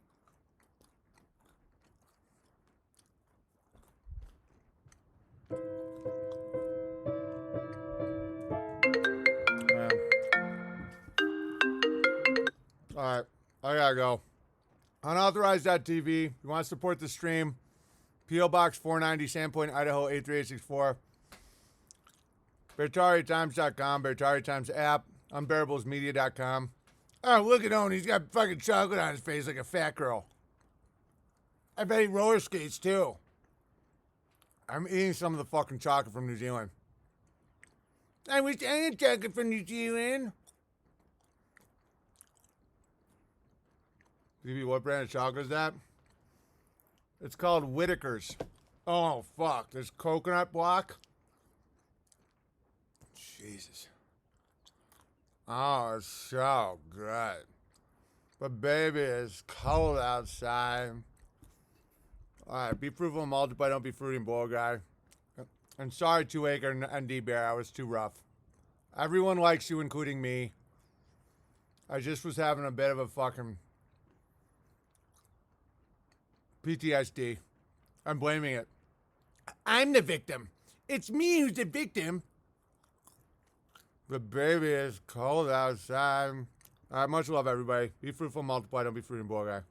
Alright, I gotta go. Unauthorized.tv. You want to support the stream? P.O. Box 490, Sandpoint, Idaho 83864. BertariTimes.com, Bertari Times app, unbearablesmedia.com. Oh, look at Owen. He's got fucking chocolate on his face like a fat girl. I bet he roller skates too. I'm eating some of the fucking chocolate from New Zealand. I wish I had chocolate from New Zealand. DB, what brand of chocolate is that? It's called Whitaker's. Oh, fuck. There's coconut block. Jesus. Oh, it's so good. But baby, it's cold outside. All right, be fruitful and multiply. Don't be fruity and bowl guy. And sorry, 2-acre and D-Bear. I was too rough. Everyone likes you, including me. I just was having a bit of a fucking PTSD. I'm blaming it. I'm the victim. It's me who's the victim. The baby is cold outside. All right, much love, everybody. Be fruitful, multiply. Don't be fruity and bowl guy.